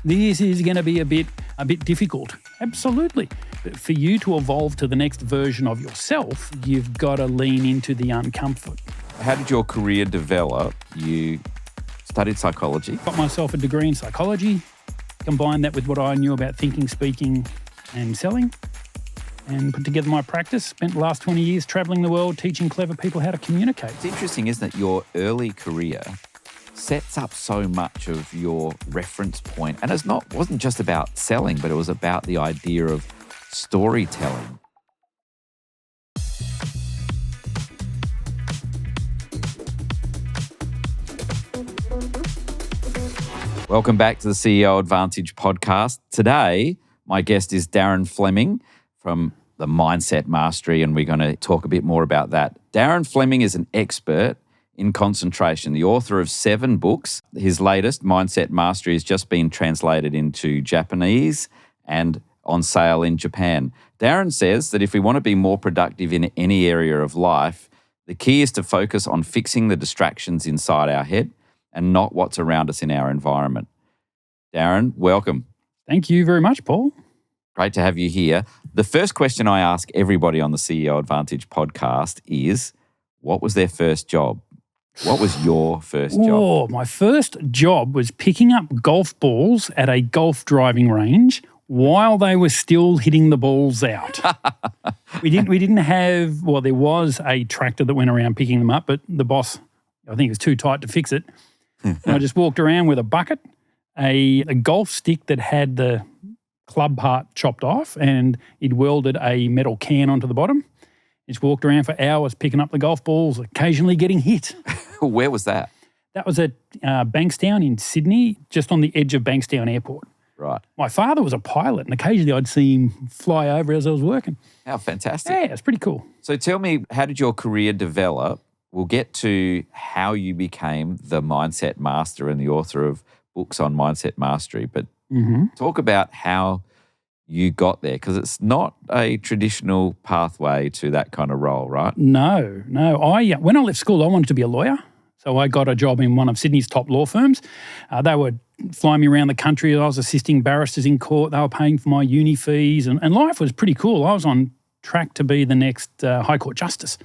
This is going to be a bit difficult. Absolutely. But for you to evolve to the next version of yourself, you've got to lean into the uncomfort. How did your career develop? You studied psychology. Got myself a degree in psychology, combined that with what I knew about thinking, speaking and selling, and put together my practice. Spent the last 20 years travelling the world teaching clever people how to communicate. It's interesting, isn't it? Your early career sets up so much of your reference point. And it wasn't just about selling, but it was about the idea of storytelling. Welcome back to the CEO Advantage podcast. Today, my guest is Darren Fleming from the Mindset Mastery, and we're going to talk a bit more about that. Darren Fleming is an expert in concentration, the author of 7 books. His latest, Mindset Mastery, has just been translated into Japanese and on sale in Japan. Darren says that if we want to be more productive in any area of life, the key is to focus on fixing the distractions inside our head and not what's around us in our environment. Darren, welcome. Thank you very much, Paul. Great to have you here. The first question I ask everybody on the CEO Advantage podcast is, what was their first job? What was your first job? Oh, my first job was picking up golf balls at a golf driving range while they were still hitting the balls out. We didn't have, well, there was a tractor that went around picking them up, but the boss, I think it was too tight to fix it. And I just walked around with a bucket, a golf stick that had the club part chopped off, and he'd welded a metal can onto the bottom. Just walked around for hours picking up the golf balls, occasionally getting hit. Where was that? That was at Bankstown in Sydney, just on the edge of Bankstown Airport. Right. My father was a pilot, and occasionally I'd see him fly over as I was working. How fantastic. Yeah, it's pretty cool. So tell me, how did your career develop? We'll get to how you became the Mindset Master and the author of books on Mindset Mastery, but talk about how you got there, because it's not a traditional pathway to that kind of role, right? No. When I left school, I wanted to be a lawyer. So I got a job in one of Sydney's top law firms. They would fly me around the country. I was assisting barristers in court. They were paying for my uni fees, and life was pretty cool. I was on track to be the next High Court Justice.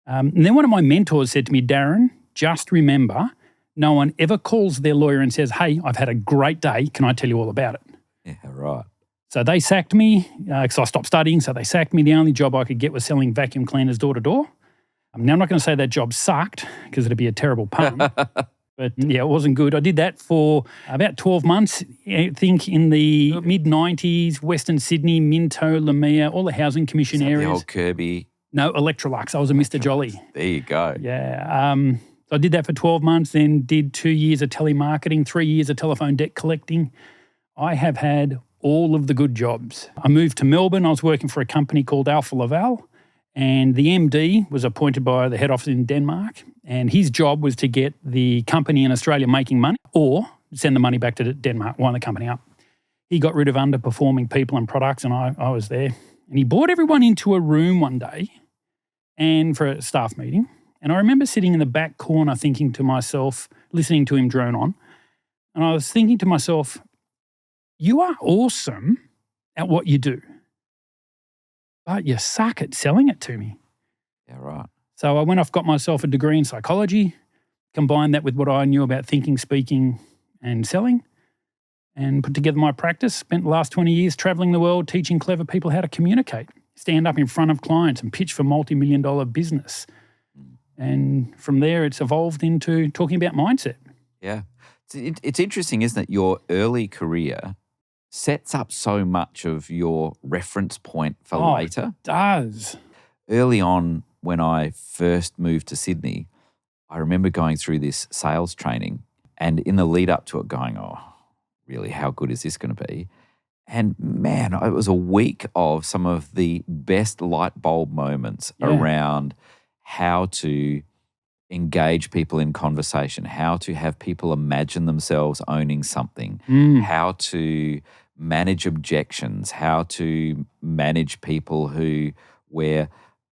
And then one of my mentors said to me, Darren, just remember, no one ever calls their lawyer and says, hey, I've had a great day. Can I tell you all about it? Yeah, right. So they sacked me because I stopped studying. So they sacked me. The only job I could get was selling vacuum cleaners door to door. Now, I'm not going to say that job sucked because it'd be a terrible pun. But yeah, it wasn't good. I did that for about 12 months, I think in the mid-90s, Western Sydney, Minto, Lamia, all the housing commission areas. The old Kirby. No, Electrolux. I was a Mr. Jolly. There you go. Yeah. So I did that for 12 months, then did 2 years of telemarketing, 3 years of telephone debt collecting. I have had all of the good jobs. I moved to Melbourne. I was working for a company called Alpha Laval, and the MD was appointed by the head office in Denmark, and his job was to get the company in Australia making money or send the money back to Denmark, wind the company up. He got rid of underperforming people and products, and I was there. And he brought everyone into a room one day and for a staff meeting. And I remember sitting in the back corner thinking to myself, listening to him drone on, and I was thinking to myself, you are awesome at what you do, but you suck at selling it to me. Yeah, right. So I went off, got myself a degree in psychology, combined that with what I knew about thinking, speaking and selling, and put together my practice. Spent the last 20 years travelling the world teaching clever people how to communicate, stand up in front of clients and pitch for multi-million-dollar business. And from there, it's evolved into talking about mindset. Yeah. It's interesting, isn't it? Your early career sets up so much of your reference point for later. It does. Early on, when I first moved to Sydney, I remember going through this sales training, and in the lead up to it going, oh, really, how good is this going to be? And man, it was a week of some of the best light bulb moments around how to engage people in conversation, how to have people imagine themselves owning something, how to manage objections, how to manage people where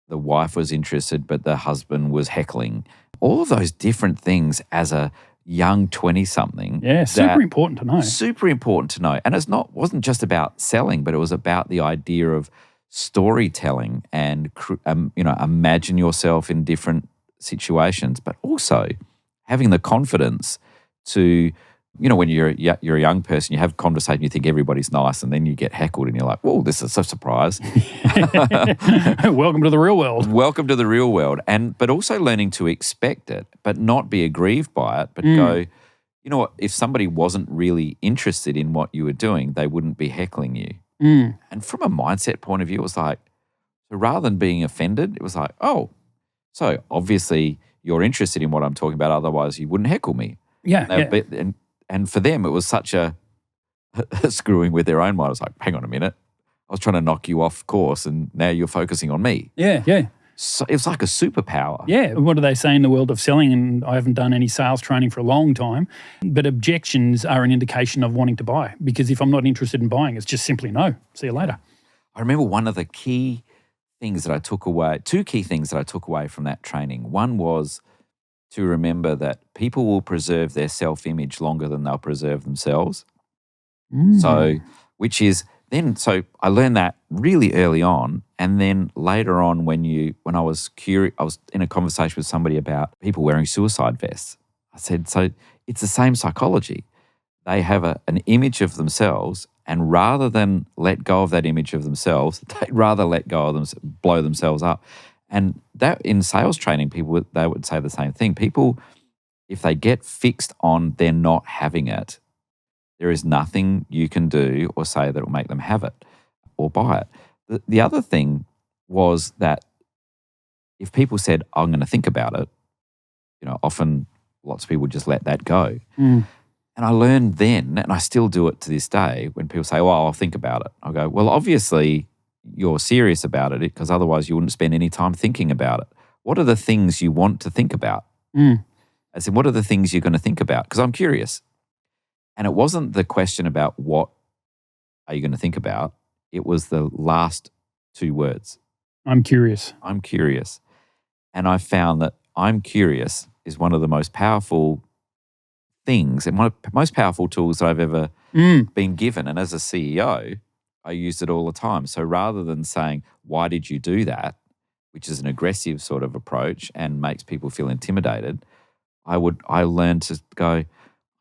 the wife was interested but the husband was heckling. All of those different things as a young 20-something. Yeah, super important to know. Super important to know. And wasn't just about selling, but it was about the idea of storytelling and, imagine yourself in different situations, but also having the confidence to, when you're a young person, you have a conversation, you think everybody's nice, and then you get heckled and you're like, whoa, this is a surprise. Welcome to the real world. Welcome to the real world. But also learning to expect it, but not be aggrieved by it, but go, you know what, if somebody wasn't really interested in what you were doing, they wouldn't be heckling you. And from a mindset point of view, it was like, so rather than being offended, it was like, oh, so obviously you're interested in what I'm talking about, otherwise you wouldn't heckle me. Yeah. And for them, it was such a screwing with their own mind. I was like, hang on a minute. I was trying to knock you off course and now you're focusing on me. Yeah. So it was like a superpower. Yeah. What do they say in the world of selling? And I haven't done any sales training for a long time, but objections are an indication of wanting to buy, because if I'm not interested in buying, it's just simply no. See you later. I remember one of the key things that I took away, two key things that I took away from that training. One was to remember that people will preserve their self-image longer than they'll preserve themselves. So I learned that really early on. And then later on when I was curious, I was in a conversation with somebody about people wearing suicide vests. I said, so it's the same psychology. They have an image of themselves, and rather than let go of that image of themselves, they'd rather let go of them, blow themselves up. And that in sales training, they would say the same thing. People, if they get fixed on they're not having it, there is nothing you can do or say that will make them have it or buy it. The other thing was that if people said, I'm going to think about it, often lots of people just let that go. And I learned then, and I still do it to this day, when people say, well, I'll think about it. I'll go, well, obviously you're serious about it, because otherwise you wouldn't spend any time thinking about it. What are the things you want to think about? I said, what are the things you're going to think about? Because I'm curious. And it wasn't the question about what are you going to think about. It was the last two words. I'm curious. I'm curious. And I found that I'm curious is one of the most powerful things and one of the most powerful tools that I've ever been given. And as a CEO, I used it all the time. So rather than saying, why did you do that, which is an aggressive sort of approach and makes people feel intimidated, I learned to go,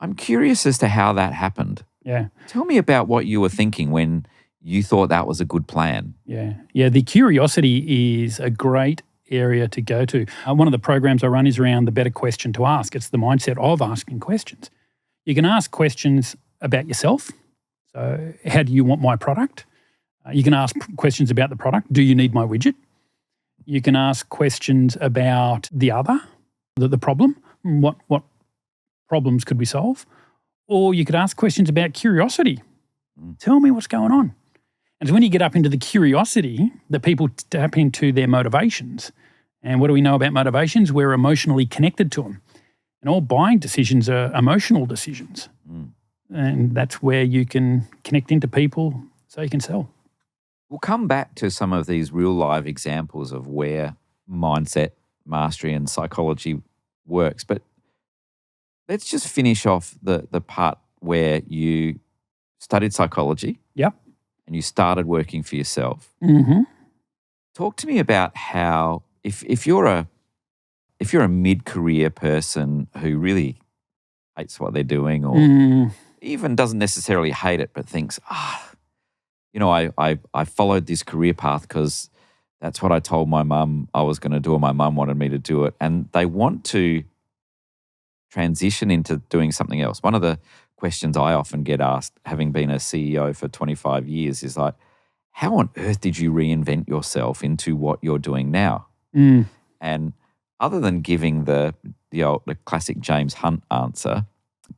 I'm curious as to how that happened. Yeah. Tell me about what you were thinking when you thought that was a good plan. Yeah. The curiosity is a great area to go to. One of the programs I run is around the better question to ask. It's the mindset of asking questions. You can ask questions about yourself. So how do you want my product? You can ask questions about the product. Do you need my widget? You can ask questions about the other, the problem. What problems could we solve? Or you could ask questions about curiosity. Tell me what's going on. And it's when you get up into the curiosity that people tap into their motivations. And what do we know about motivations? We're emotionally connected to them. And all buying decisions are emotional decisions. And that's where you can connect into people so you can sell. We'll come back to some of these real live examples of where mindset, mastery and psychology works. But let's just finish off the part where you studied psychology. Yep. And you started working for yourself. Talk to me about how, if you're a mid-career person who really hates what they're doing or even doesn't necessarily hate it but thinks, I followed this career path because that's what I told my mum I was going to do, or my mum wanted me to do it, and they want to transition into doing something else. One of the questions I often get asked, having been a CEO for 25 years, is like, how on earth did you reinvent yourself into what you're doing now? And other than giving the classic James Hunt answer,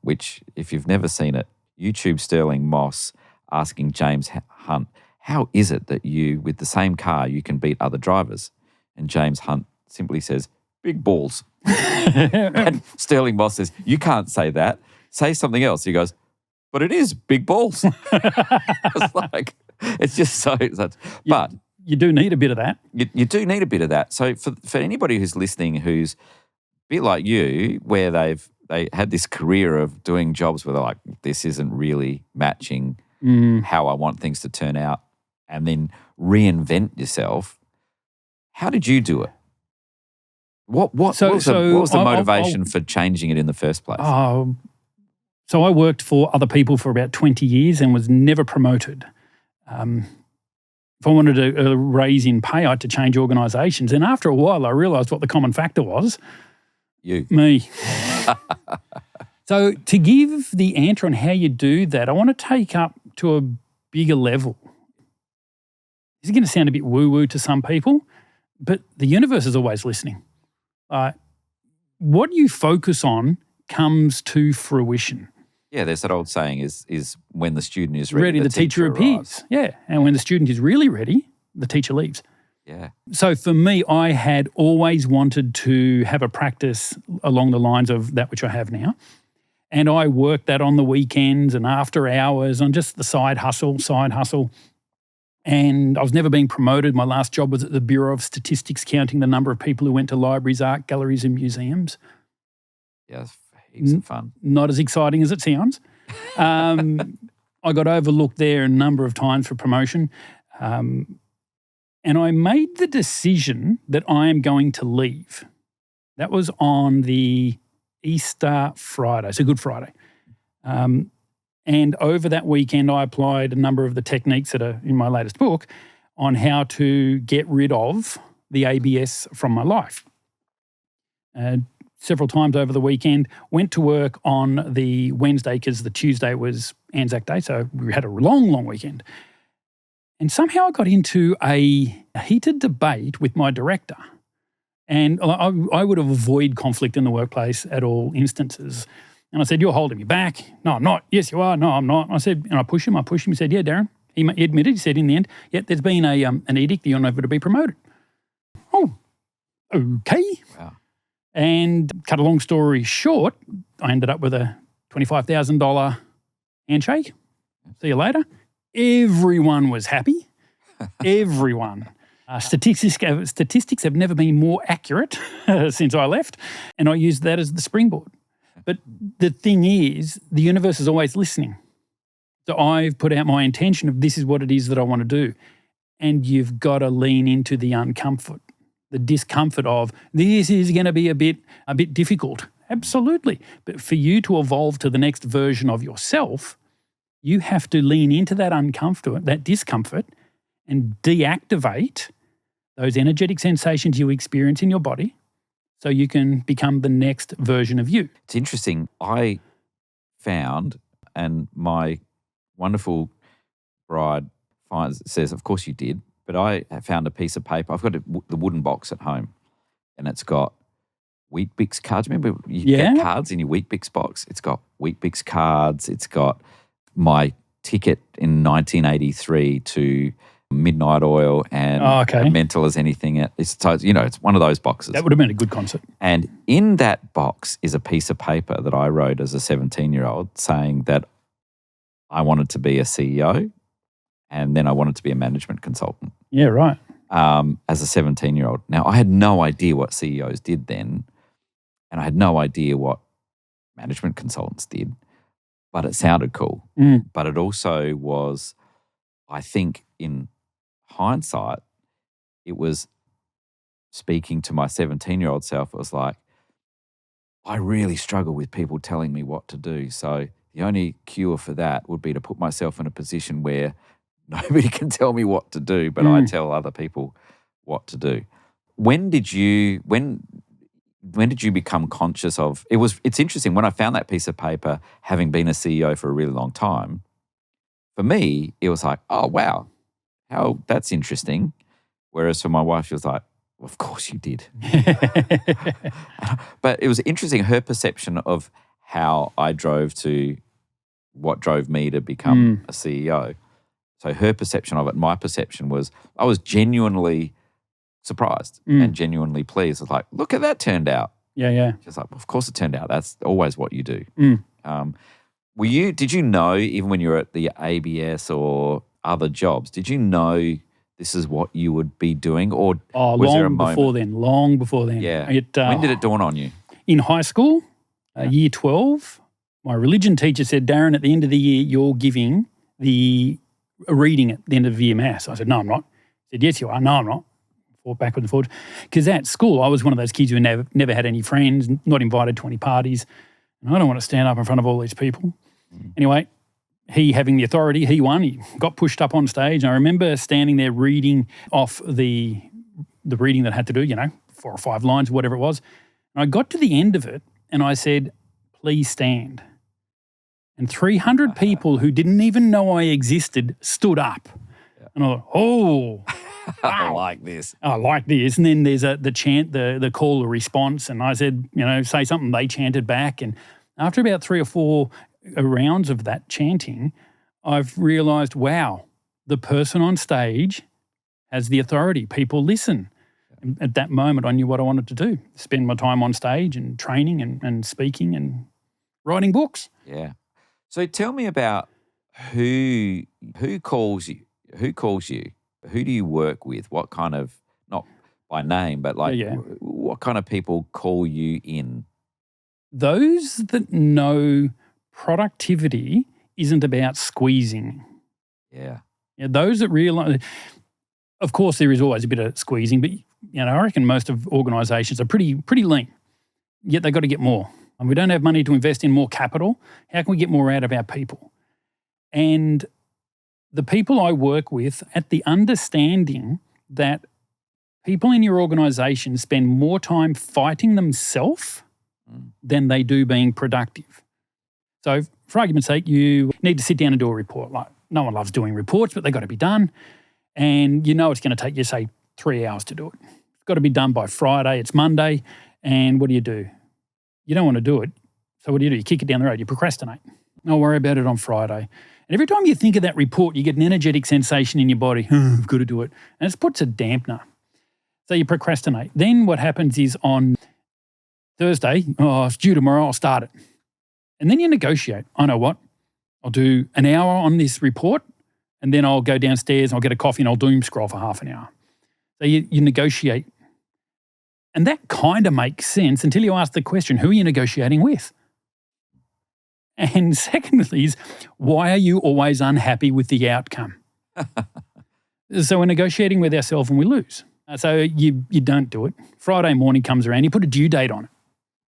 which if you've never seen it, YouTube Sterling Moss asking James Hunt, how is it that you, with the same car, you can beat other drivers? And James Hunt simply says, big balls. And Sterling Moss says, you can't say that. Say something else. He goes, but it is big balls. It's like, it's just so such. But you do need a bit of that. You do need a bit of that. So for anybody who's listening who's a bit like you, where they've they had this career of doing jobs where they're like, this isn't really matching how I want things to turn out, and then reinvent yourself. How did you do it? What was the motivation for changing it in the first place? So I worked for other people for about 20 years and was never promoted. If I wanted a raise in pay, I had to change organisations. And after a while, I realised what the common factor was. You. Me. So to give the answer on how you do that, I want to take up to a bigger level. This is going to sound a bit woo-woo to some people, but the universe is always listening. What you focus on comes to fruition. Yeah, there's that old saying is when the student is ready, the teacher appears. Arrives. Yeah, and when the student is really ready, the teacher leaves. Yeah. So for me, I had always wanted to have a practice along the lines of that which I have now. And I worked that on the weekends and after hours on just the side hustle. And I was never being promoted. My last job was at the Bureau of Statistics, counting the number of people who went to libraries, art galleries and museums. Yeah, it's heaps of fun. Not as exciting as it sounds. I got overlooked there a number of times for promotion. And I made the decision that I am going to leave. That was on the Easter Friday, so Good Friday. And over that weekend, I applied a number of the techniques that are in my latest book on how to get rid of the ABS from my life. Several times over the weekend, went to work on the Wednesday because the Tuesday was Anzac Day, so we had a long weekend. And somehow I got into a heated debate with my director. And I would avoid conflict in the workplace at all instances. And I said, "You're holding me back." "No, I'm not." "Yes, you are." "No, I'm not." I said, and I pushed him. He said, "Yeah, Darren." He admitted, he said in the end, "Yeah, there's been an edict that you're never to be promoted." Oh, okay. Wow. And cut a long story short, I ended up with a $25,000 handshake. See you later. Everyone was happy. Everyone. Statistics have never been more accurate since I left, and I used that as the springboard. But the thing is, the universe is always listening. So I've put out my intention of this is what it is that I want to do. And you've got to lean into the uncomfort, the discomfort of this is going to be a bit difficult. Absolutely. But for you to evolve to the next version of yourself, you have to lean into that uncomfort, that discomfort, and deactivate those energetic sensations you experience in your body so you can become the next version of you. It's interesting. I found, and my wonderful bride says, of course you did, but I found a piece of paper. I've got the wooden box at home, and it's got Weet-Bix cards. Remember you get cards in your Weet-Bix box? It's got Weet-Bix cards. It's got my ticket in 1983 to Midnight Oil and Mental as Anything. It's one of those boxes. That would have been a good concert. And in that box is a piece of paper that I wrote as a 17-year-old saying that I wanted to be a CEO and then I wanted to be a management consultant. Yeah, right. As a 17-year-old. Now, I had no idea what CEOs did then, and I had no idea what management consultants did, but it sounded cool. But it also was, I think, in hindsight, it was speaking to my 17-year-old self. It was like, I really struggle with people telling me what to do. So the only cure for that would be to put myself in a position where nobody can tell me what to do, but I tell other people what to do. When did you become conscious of it's interesting, when I found that piece of paper, having been a CEO for a really long time, for me, it was like, oh, wow, that's interesting. Whereas for my wife, she was like, well, of course you did. But it was interesting, her perception of how I drove to what drove me to become a CEO. So her perception of it, my perception was I was genuinely surprised and genuinely pleased. I was like, look at that turned out. Yeah. She's like, well, of course it turned out. That's always what you do. Did you know, even when you were at the ABS or other jobs, did you know this is what you would be doing? Or was there a moment? Long before then. Yeah. When did it dawn on you? In high school, Year 12, my religion teacher said, Darren, at the end of the year, you're giving a reading at the end of the year mass. I said, no, I'm not. He said, yes, you are. No, I'm not. Fought backwards and forwards. Because at school, I was one of those kids who never had any friends, not invited to any parties. And I don't want to stand up in front of all these people. Anyway, he having the authority, he won. He got pushed up on stage. And I remember standing there reading off the reading that I had to do, 4 or 5 lines, whatever it was. And I got to the end of it and I said, please stand. And 300 people who didn't even know I existed stood up. Yeah. And I thought, oh, wow. I like this. I like this. And then there's the chant, the call, the response. And I said, say something. They chanted back. And after about 3 or 4 rounds of that chanting, I've realised, wow, the person on stage has the authority. People listen. And at that moment, I knew what I wanted to do, spend my time on stage and training and speaking and writing books. Yeah. So tell me about who calls you? Who calls you? Who do you work with? What kind of, not by name, but what kind of people call you in? Those that know productivity isn't about squeezing. Yeah. Those that realise, of course, there is always a bit of squeezing, but I reckon most of organisations are pretty lean, yet they've got to get more. And we don't have money to invest in more capital. How can we get more out of our people? And the people I work with, at the understanding that people in your organisation spend more time fighting themselves than they do being productive. So for argument's sake, you need to sit down and do a report. Like, no one loves doing reports, but they've got to be done. And it's going to take you, say, 3 hours to do it. It's got to be done by Friday. It's Monday. And what do? You don't want to do it. So what do? You kick it down the road. You procrastinate. I'll worry about it on Friday. And every time you think of that report, you get an energetic sensation in your body. I've got to do it. And it puts a dampener. So you procrastinate. Then what happens is on Thursday, it's due tomorrow, I'll start it. And then you negotiate. I know what? I'll do an hour on this report and then I'll go downstairs and I'll get a coffee and I'll doom scroll for half an hour. So you negotiate. And that kind of makes sense until you ask the question, who are you negotiating with? And secondly is, why are you always unhappy with the outcome? So we're negotiating with ourselves and we lose. So you don't do it. Friday morning comes around, you put a due date on it.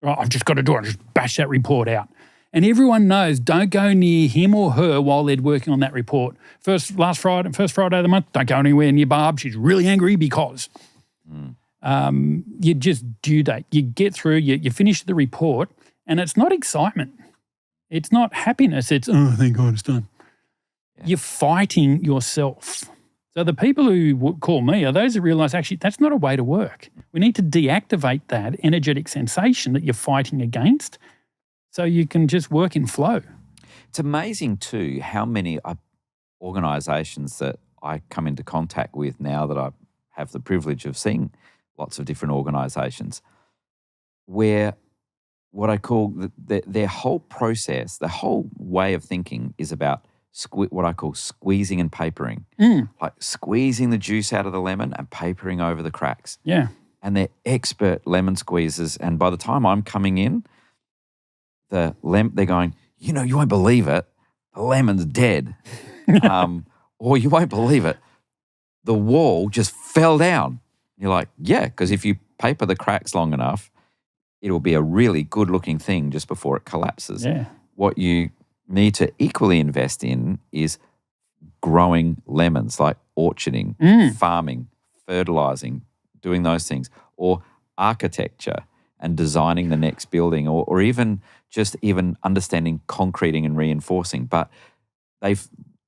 Right, I've just got to do it. Just bash that report out. And everyone knows, don't go near him or her while they're working on that report. First Friday of the month, don't go anywhere near Barb. She's really angry because... you just due date. You get through, you finish the report, and it's not excitement. It's not happiness. It's, thank God it's done. Yeah. You're fighting yourself. So the people who call me are those that realise, actually, that's not a way to work. We need to deactivate that energetic sensation that you're fighting against so you can just work in flow. It's amazing too how many organisations that I come into contact with now that I have the privilege of seeing lots of different organisations, where what I call their whole process, the whole way of thinking is about what I call squeezing and papering, like squeezing the juice out of the lemon and papering over the cracks. Yeah. And they're expert lemon squeezers. And by the time I'm coming in, they're going, you won't believe it, the lemon's dead. Or you won't believe it, the wall just fell down. You're like, yeah, because if you paper the cracks long enough, it'll be a really good-looking thing just before it collapses. Yeah. What you need to equally invest in is growing lemons, like orcharding, farming, fertilising, doing those things, or architecture and designing the next building, or even just understanding concreting and reinforcing. But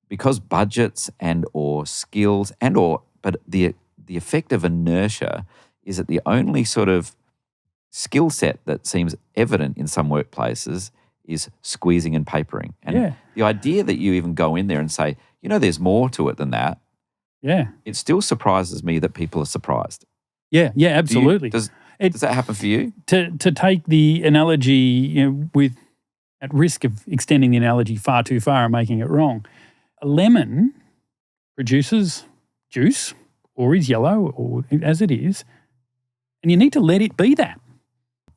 because budgets and or skills but the effect of inertia is that the only sort of skill set that seems evident in some workplaces is squeezing and papering. And the idea that you even go in there and say, there's more to it than that. Yeah. It still surprises me that people are surprised. Yeah, absolutely. Does that happen for you? To take the analogy, at risk of extending the analogy far too far and making it wrong, a lemon produces juice, or is yellow, or as it is, and you need to let it be that.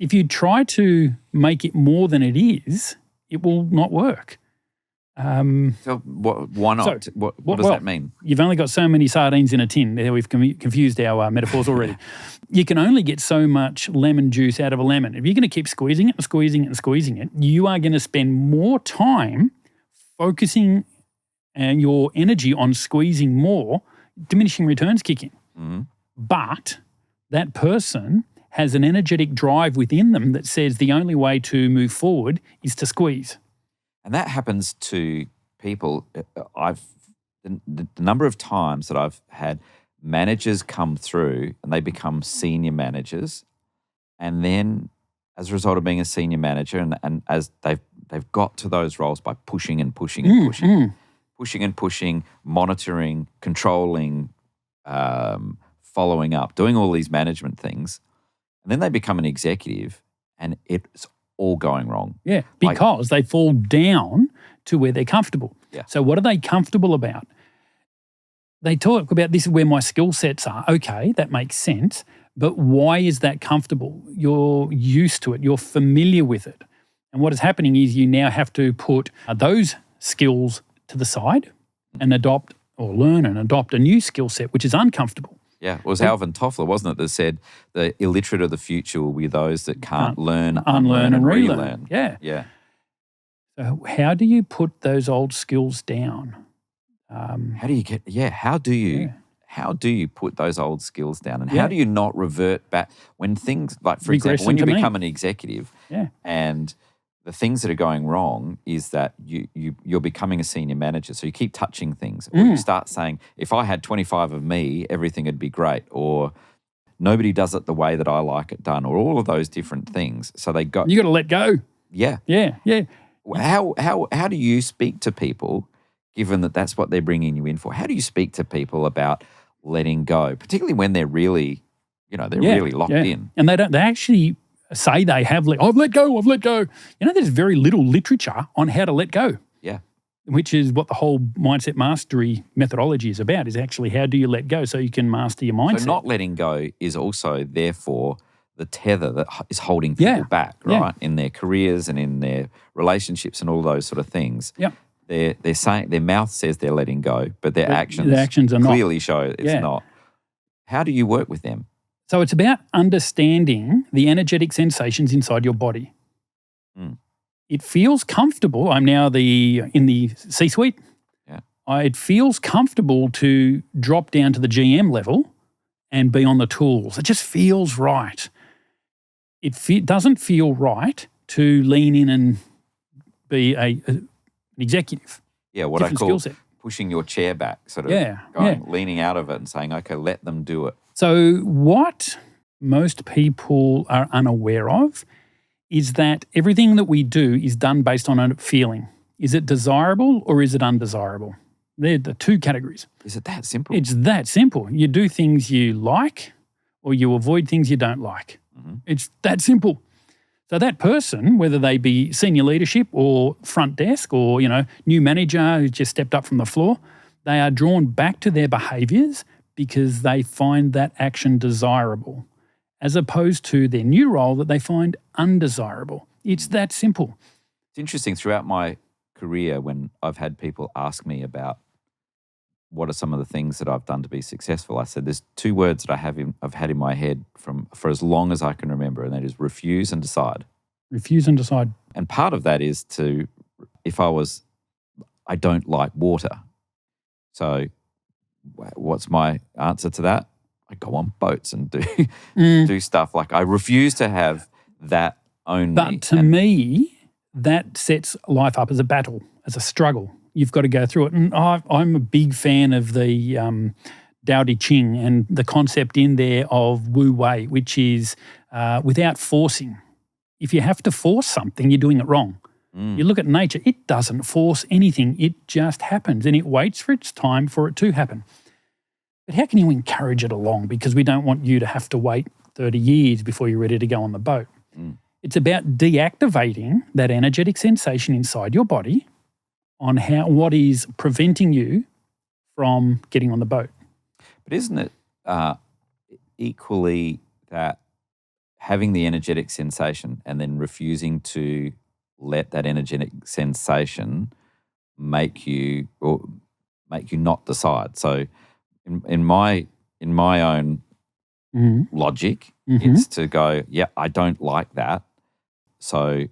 If you try to make it more than it is, it will not work. So why not? So, what does that mean? You've only got so many sardines in a tin. There, we've confused our metaphors already. You can only get so much lemon juice out of a lemon. If you're going to keep squeezing it and squeezing it and squeezing it, you are going to spend more time focusing and your energy on squeezing more, diminishing returns kick in. Mm-hmm. But that person has an energetic drive within them that says the only way to move forward is to squeeze. And that happens to people. The number of times that I've had managers come through and they become senior managers, and then as a result of being a senior manager, and as they've got to those roles by pushing and pushing and pushing and pushing, monitoring, controlling, following up, doing all these management things, and then they become an executive, and it's all going wrong. Yeah, because they fall down to where they're comfortable. Yeah. So what are they comfortable about? They talk about this is where my skill sets are. Okay, that makes sense. But why is that comfortable? You're used to it. You're familiar with it. And what is happening is you now have to put those skills to the side and adopt or learn and adopt a new skill set, which is uncomfortable. Yeah, it was Alvin Toffler, wasn't it, that said the illiterate of the future will be those that can't learn, unlearn, and relearn. Yeah. Yeah. So how do you put those old skills down? How do you put those old skills down, and how do you not revert back when things like, for example, when you become an executive and the things that are going wrong is that you're becoming a senior manager, so you keep touching things, or you start saying, if I had 25 of me, everything would be great, or nobody does it the way that I like it done, or all of those different things. So you got to let go. Yeah. How do you speak to people, given that that's what they're bringing you in for? How do you speak to people about letting go, particularly when they're really, really locked in? And they actually say they have I've let go. There's very little literature on how to let go. Yeah. Which is what the whole mindset mastery methodology is about, is actually how do you let go so you can master your mindset. So not letting go is also, therefore, the tether that is holding people back, right, in their careers and in their relationships and all those sort of things. Yep. They're saying, their mouth says they're letting go, but their actions are clearly show it's not. How do you work with them? So it's about understanding the energetic sensations inside your body. It feels comfortable. I'm now in the C-suite. Yeah. It feels comfortable to drop down to the GM level and be on the tools. It just feels right. It doesn't feel right to lean in and be an executive. Yeah, what I call pushing your chair back, sort of leaning out of it and saying, okay, let them do it. So what most people are unaware of is that everything that we do is done based on a feeling. Is it desirable or is it undesirable? They're the two categories. Is it that simple? It's that simple. You do things you like or you avoid things you don't like. Mm-hmm. It's that simple. So that person, whether they be senior leadership or front desk or, new manager who just stepped up from the floor, they are drawn back to their behaviours because they find that action desirable, as opposed to their new role that they find undesirable. It's that simple. It's interesting, throughout my career, when I've had people ask me about what are some of the things that I've done to be successful, I said there's two words that I've had in my head for as long as I can remember, and that is refuse and decide. Refuse and decide. And part of that is I don't like water. So what's my answer to that? I go on boats and do stuff. Like, I refuse to have that only. But to me, that sets life up as a battle, as a struggle. You've got to go through it. And I'm a big fan of the Tao Te Ching and the concept in there of Wu Wei, which is without forcing. If you have to force something, you're doing it wrong. You look at nature, it doesn't force anything. It just happens, and it waits for its time for it to happen. But how can you encourage it along? Because we don't want you to have to wait 30 years before you're ready to go on the boat. It's about deactivating that energetic sensation inside your body on what is preventing you from getting on the boat. But isn't it equally that having the energetic sensation and then refusing to let that energetic sensation make you not decide. So in my own logic, it's to go, yeah, I don't like that. So,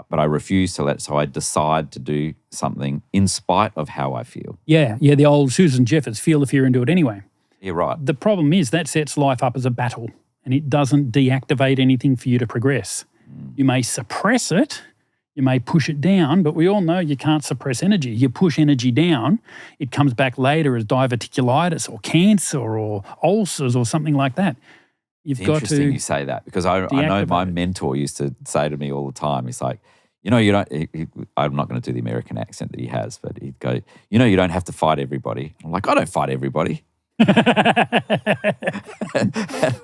but I refuse to let, so I decide to do something in spite of how I feel. Yeah, the old Susan Jeffers, feel the fear and do it anyway. You're right. The problem is that sets life up as a battle and it doesn't deactivate anything for you to progress. You may suppress it, you may push it down, but we all know you can't suppress energy. You push energy down, it comes back later as diverticulitis or cancer or ulcers or something like that. You've got to. Interesting you say that, because I know my mentor used to say to me all the time, he's like, you don't, I'm not going to do the American accent that he has, but he'd go, you don't have to fight everybody. I'm like, I don't fight everybody. It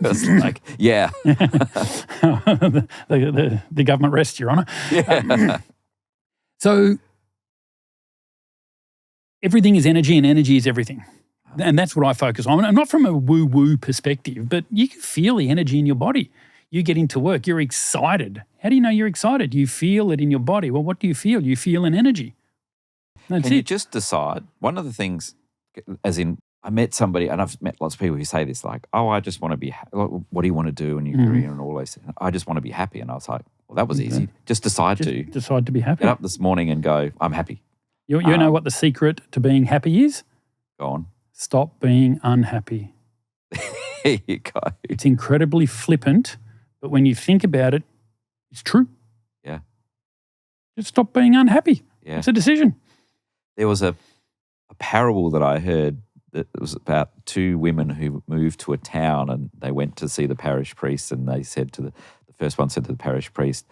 was like, yeah. the government rests, Your Honour. Yeah. So everything is energy and energy is everything. And that's what I focus on. And not from a woo-woo perspective, but you can feel the energy in your body. You get into work, you're excited. How do you know you're excited? You feel it in your body. Well, what do you feel? You feel an energy. Can you just decide? One of the things, as in, I met somebody, and I've met lots of people who say this, like, oh, I just want to be what do you want to do in your career and all those things? I just want to be happy. And I was like, well, that was easy. Just decide to be happy. Get up this morning and go, I'm happy. You know what the secret to being happy is? Go on. Stop being unhappy. There you go. It's incredibly flippant, but when you think about it, it's true. Yeah. Just stop being unhappy. Yeah. It's a decision. There was a parable that I heard that was about two women who moved to a town, and they went to see the parish priest, and they said to the first one said to the parish priest,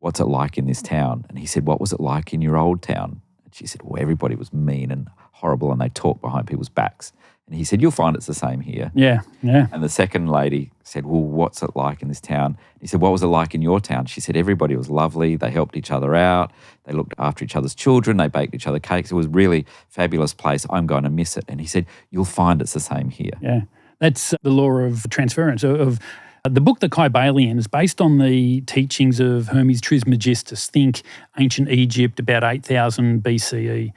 what's it like in this town? And he said, what was it like in your old town? And she said, well, everybody was mean and horrible and they talk behind people's backs. And he said, you'll find it's the same here. Yeah. And the second lady said, well, what's it like in this town? He said, what was it like in your town? She said, everybody was lovely. They helped each other out. They looked after each other's children. They baked each other cakes. It was really fabulous place. I'm going to miss it. And he said, you'll find it's the same here. Yeah. That's the law of transference. Of the book, The Kybalion, is based on the teachings of Hermes Trismegistus. Think ancient Egypt, about 8,000 BCE.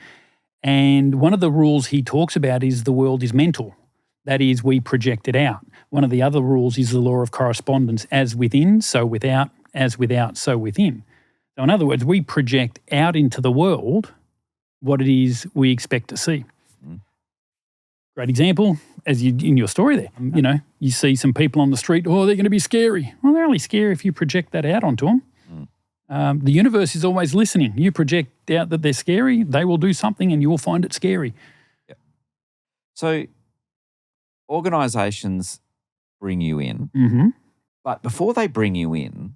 And one of the rules he talks about is the world is mental. That is, we project it out. One of the other rules is the law of correspondence, as within, so without, as without, so within. So in other words, we project out into the world what it is we expect to see. Great example, as you in your story there. You see some people on the street, oh, they're going to be scary. Well, they're only scary if you project that out onto them. The universe is always listening. You project out that they're scary, they will do something and you will find it scary. Yeah. So organisations bring you in, but before they bring you in,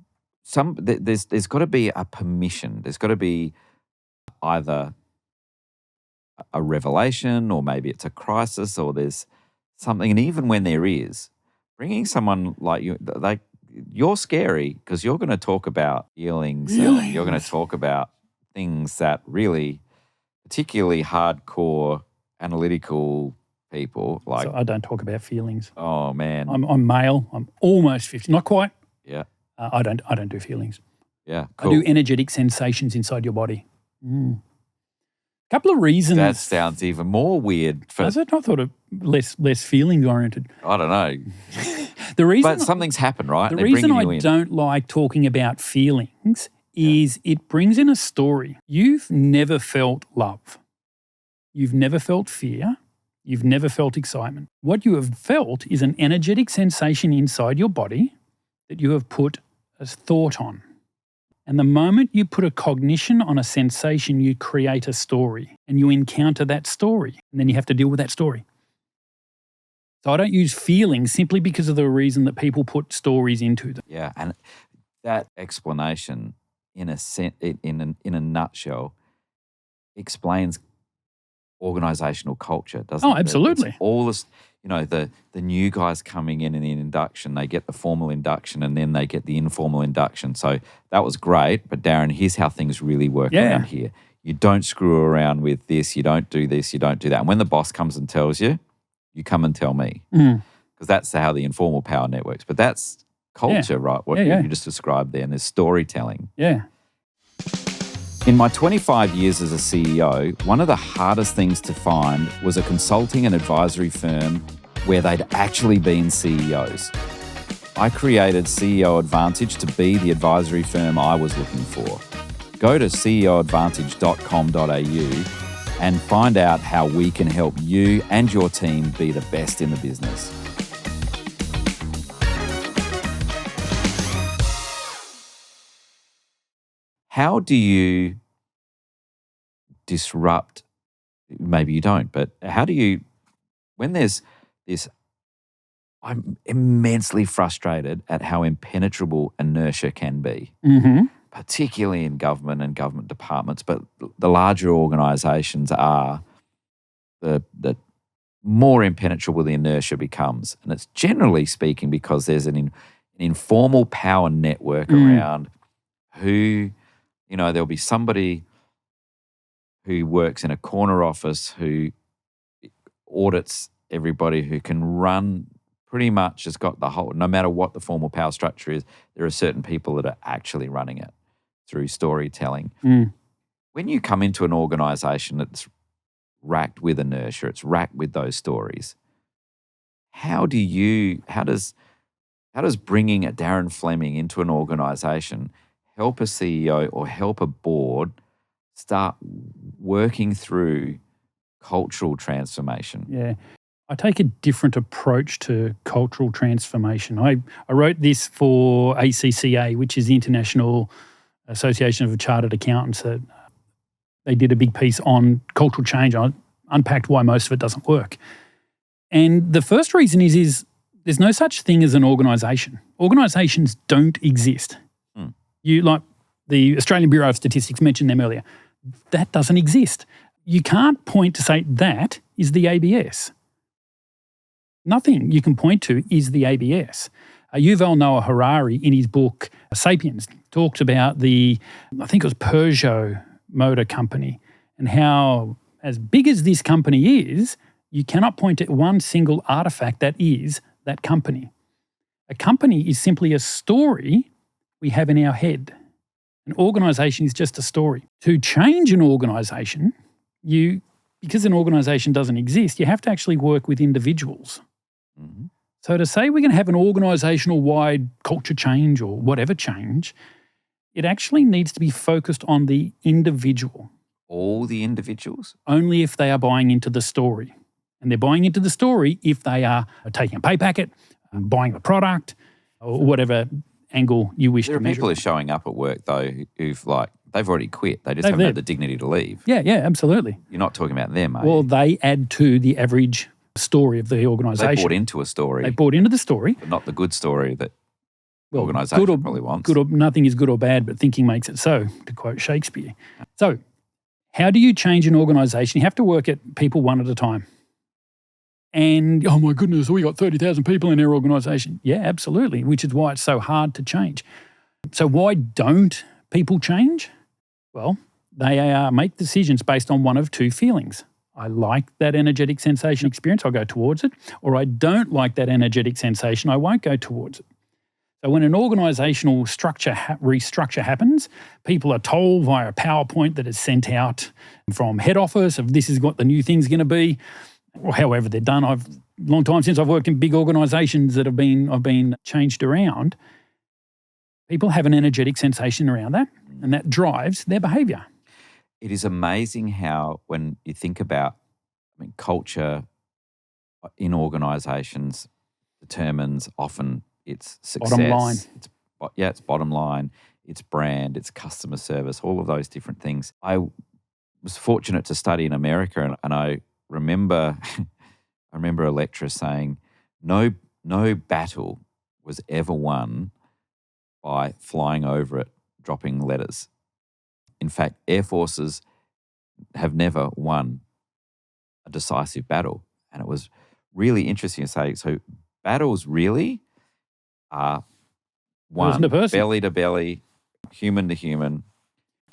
there's got to be a permission. There's got to be either a revelation, or maybe it's a crisis, or there's something. And even when there is, bringing someone like you, you're scary because you're going to talk about feelings. You're going to talk about things that really, particularly hardcore analytical people like. So I don't talk about feelings. Oh man, I'm male. I'm almost 50, not quite. Yeah. I don't do feelings. Yeah, cool. I do energetic sensations inside your body. Couple of reasons. That sounds even more weird. Does it? I thought it less feeling oriented. I don't know. The reason, but something's happened, right? The reason I don't like talking about feelings is it brings in a story. You've never felt love. You've never felt fear. You've never felt excitement. What you have felt is an energetic sensation inside your body that you have put a thought on. And the moment you put a cognition on a sensation, you create a story and you encounter that story, and then you have to deal with that story. So I don't use feelings simply because of the reason that people put stories into them. Yeah, and that explanation, in a nutshell, explains organisational culture, doesn't it? Oh, absolutely. It's all this, the new guys coming in the induction, they get the formal induction and then they get the informal induction. So that was great, but Darren, here's how things really work around here. You don't screw around with this, you don't do this, you don't do that. And when the boss comes and tells you, you come and tell me, because that's how the informal power networks. But that's culture, right? What Yeah. you just described there, and there's storytelling. Yeah. In my 25 years as a CEO, one of the hardest things to find was a consulting and advisory firm where they'd actually been CEOs. I created CEO Advantage to be the advisory firm I was looking for. Go to ceoadvantage.com.au and find out how we can help you and your team be the best in the business. How do you disrupt, maybe you don't, but how do you, when there's this, I'm immensely frustrated at how impenetrable inertia can be, particularly in government and government departments, but the larger organisations are, the more impenetrable the inertia becomes. And it's generally speaking because there's an informal power network around who, there'll be somebody who works in a corner office who audits everybody, who can run pretty much, has got the whole, no matter what the formal power structure is, there are certain people that are actually running it through storytelling. When you come into an organisation that's racked with inertia, it's racked with those stories, how does bringing a Darren Fleming into an organisation help a CEO or help a board start working through cultural transformation? Yeah. I take a different approach to cultural transformation. I wrote this for ACCA, which is the International Association of Chartered Accountants. They did a big piece on cultural change. I unpacked why most of it doesn't work. And the first reason is there's no such thing as an organisation. Organisations don't exist. You, like the Australian Bureau of Statistics, mentioned them earlier. That doesn't exist. You can't point to say that is the ABS. Nothing you can point to is the ABS. Yuval Noah Harari, in his book *Sapiens*, talked about I think it was Peugeot Motor Company, and how, as big as this company is, you cannot point to one single artifact that is that company. A company is simply a story we have in our head. An organisation is just a story. To change an organisation, because an organisation doesn't exist, you have to actually work with individuals. So to say we're going to have an organisational-wide culture change or whatever change, it actually needs to be focused on the individual. All the individuals? Only if they are buying into the story. And they're buying into the story if they are taking a pay packet, buying the product, or whatever angle you wish to measure. There are people who are showing up at work, though, who've they've already quit. They just haven't had the dignity to leave. Yeah, absolutely. You're not talking about them, are you? Well, you? they add to the average story of the organisation. They bought into a story. They bought into the story. But not the good story that the organisation probably wants. Nothing is good or bad, but thinking makes it so, to quote Shakespeare. So how do you change an organisation? You have to work at people one at a time. And, oh my goodness, we got 30,000 people in our organisation. Yeah, absolutely, which is why it's so hard to change. So why don't people change? Well, they make decisions based on one of two feelings. I like that energetic sensation experience, I'll go towards it, or I don't like that energetic sensation, I won't go towards it. So when an organisational restructure happens, people are told via a PowerPoint that is sent out from head office of this is what the new thing's going to be, or however they're done. Long time since I've worked in big organisations that I've been changed around. People have an energetic sensation around that, and that drives their behaviour. It is amazing how, when you think about, culture in organisations determines often its success. Bottom line. It's bottom line, it's brand, it's customer service, all of those different things. I was fortunate to study in America, and I remember a lecturer saying, no battle was ever won by flying over it, dropping letters. In fact, air forces have never won a decisive battle. And it was really interesting to say, so battles really are won belly to belly, human to human,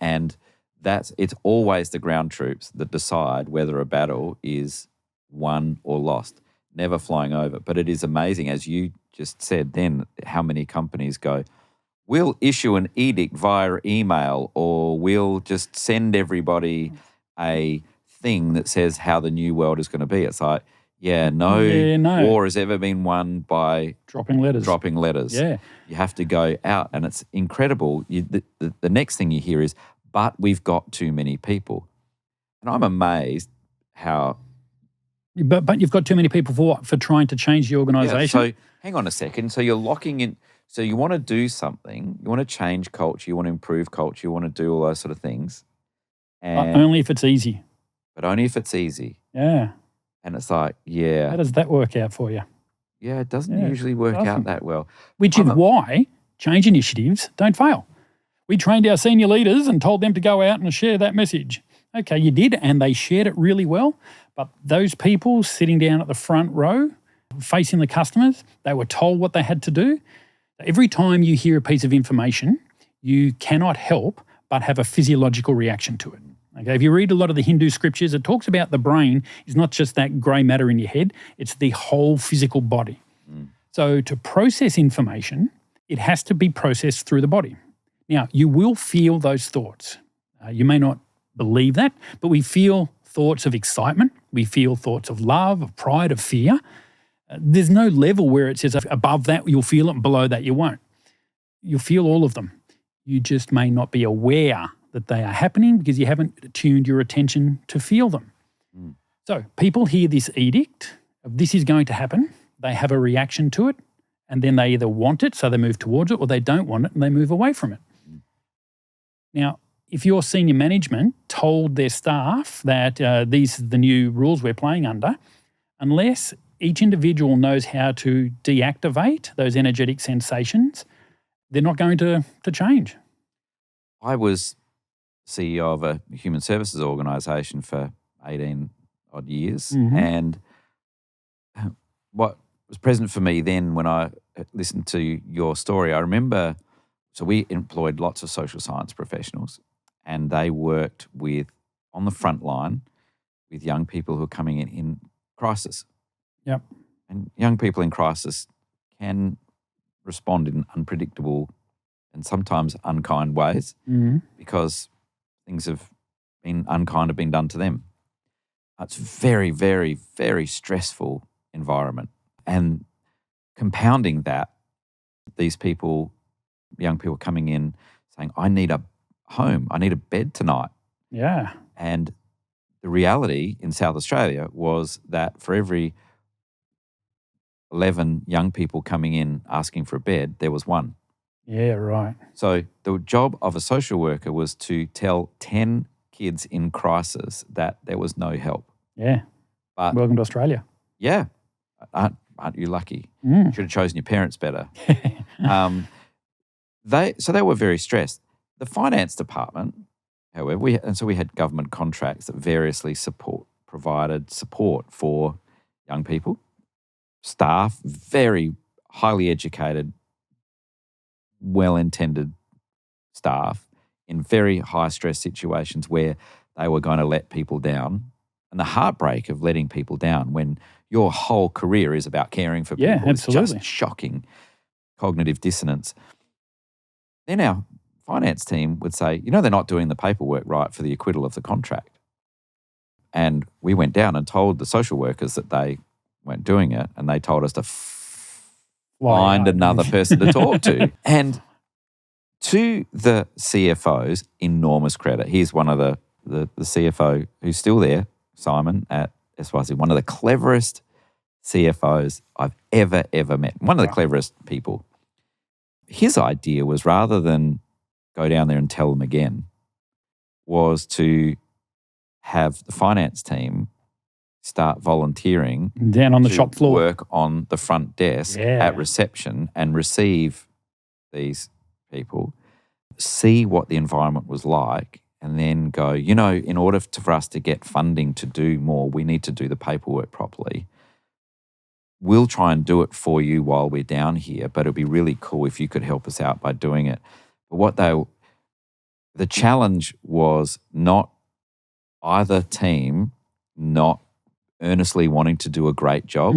and it's always the ground troops that decide whether a battle is won or lost. never flying over. But it is amazing, as you just said then, how many companies go, we'll issue an edict via email, or we'll just send everybody a thing that says how the new world is going to be. It's like, no war has ever been won by dropping letters. Yeah. You have to go out, and it's incredible. The next thing you hear is, but we've got too many people. And I'm amazed how... But you've got too many people for what? For trying to change the organisation? So hang on a second. So you're locking in... So you want to do something, you want to change culture, you want to improve culture, you want to do all those sort of things. And only if it's easy. But only if it's easy. Yeah. And it's like, yeah. How does that work out for you? Yeah, it doesn't usually work out that well. Which is why change initiatives don't fail. We trained our senior leaders and told them to go out and share that message. Okay, you did, and they shared it really well. But those people sitting down at the front row, facing the customers, they were told what they had to do. Every time you hear a piece of information, you cannot help but have a physiological reaction to it. Okay, if you read a lot of the Hindu scriptures, it talks about the brain is not just that grey matter in your head, it's the whole physical body. So to process information, it has to be processed through the body. Now, you will feel those thoughts. You may not believe that, but we feel thoughts of excitement, we feel thoughts of love, of pride, of fear. There's no level where it says above that you'll feel it and below that you won't. You'll feel all of them. You just may not be aware that they are happening because you haven't tuned your attention to feel them. So people hear this edict of this is going to happen, they have a reaction to it, and then they either want it, so they move towards it, or they don't want it and they move away from it. Now, if your senior management told their staff that these are the new rules we're playing under, unless each individual knows how to deactivate those energetic sensations, they're not going to change. I was CEO of a human services organisation for 18 odd years. And what was present for me then when I listened to your story, I remember, so we employed lots of social science professionals, and they worked on the front line with young people who are coming in crisis. Yep. And young people in crisis can respond in unpredictable and sometimes unkind ways because things have been done to them. It's a very, very, very stressful environment. And compounding that, these people, young people coming in saying, I need a home, I need a bed tonight. Yeah. And the reality in South Australia was that for every 11 young people coming in asking for a bed, there was one. Yeah, right. So the job of a social worker was to tell 10 kids in crisis that there was no help. Yeah. But welcome to Australia. Yeah. Aren't you lucky? You should have chosen your parents better. They were very stressed. The finance department, however, we had government contracts that variously provided support for young people. Staff, very highly educated, well-intended staff in very high-stress situations where they were going to let people down. And the heartbreak of letting people down when your whole career is about caring for people is just shocking. Cognitive dissonance. Then our finance team would say, they're not doing the paperwork right for the acquittal of the contract. And we went down and told the social workers that they weren't doing it, and they told us to find another person to talk to. And to the CFO's enormous credit, here's one of the CFO who's still there, Simon at SYC, one of the cleverest CFOs I've ever met, one of the cleverest people. His idea was, rather than go down there and tell them again, was to have the finance team start volunteering down on the shop floor, work on the front desk at reception and receive these people, see what the environment was like, and then go, in order for us to get funding to do more, we need to do the paperwork properly. We'll try and do it for you while we're down here, but it'd be really cool if you could help us out by doing it. But the challenge was not either team not earnestly wanting to do a great job.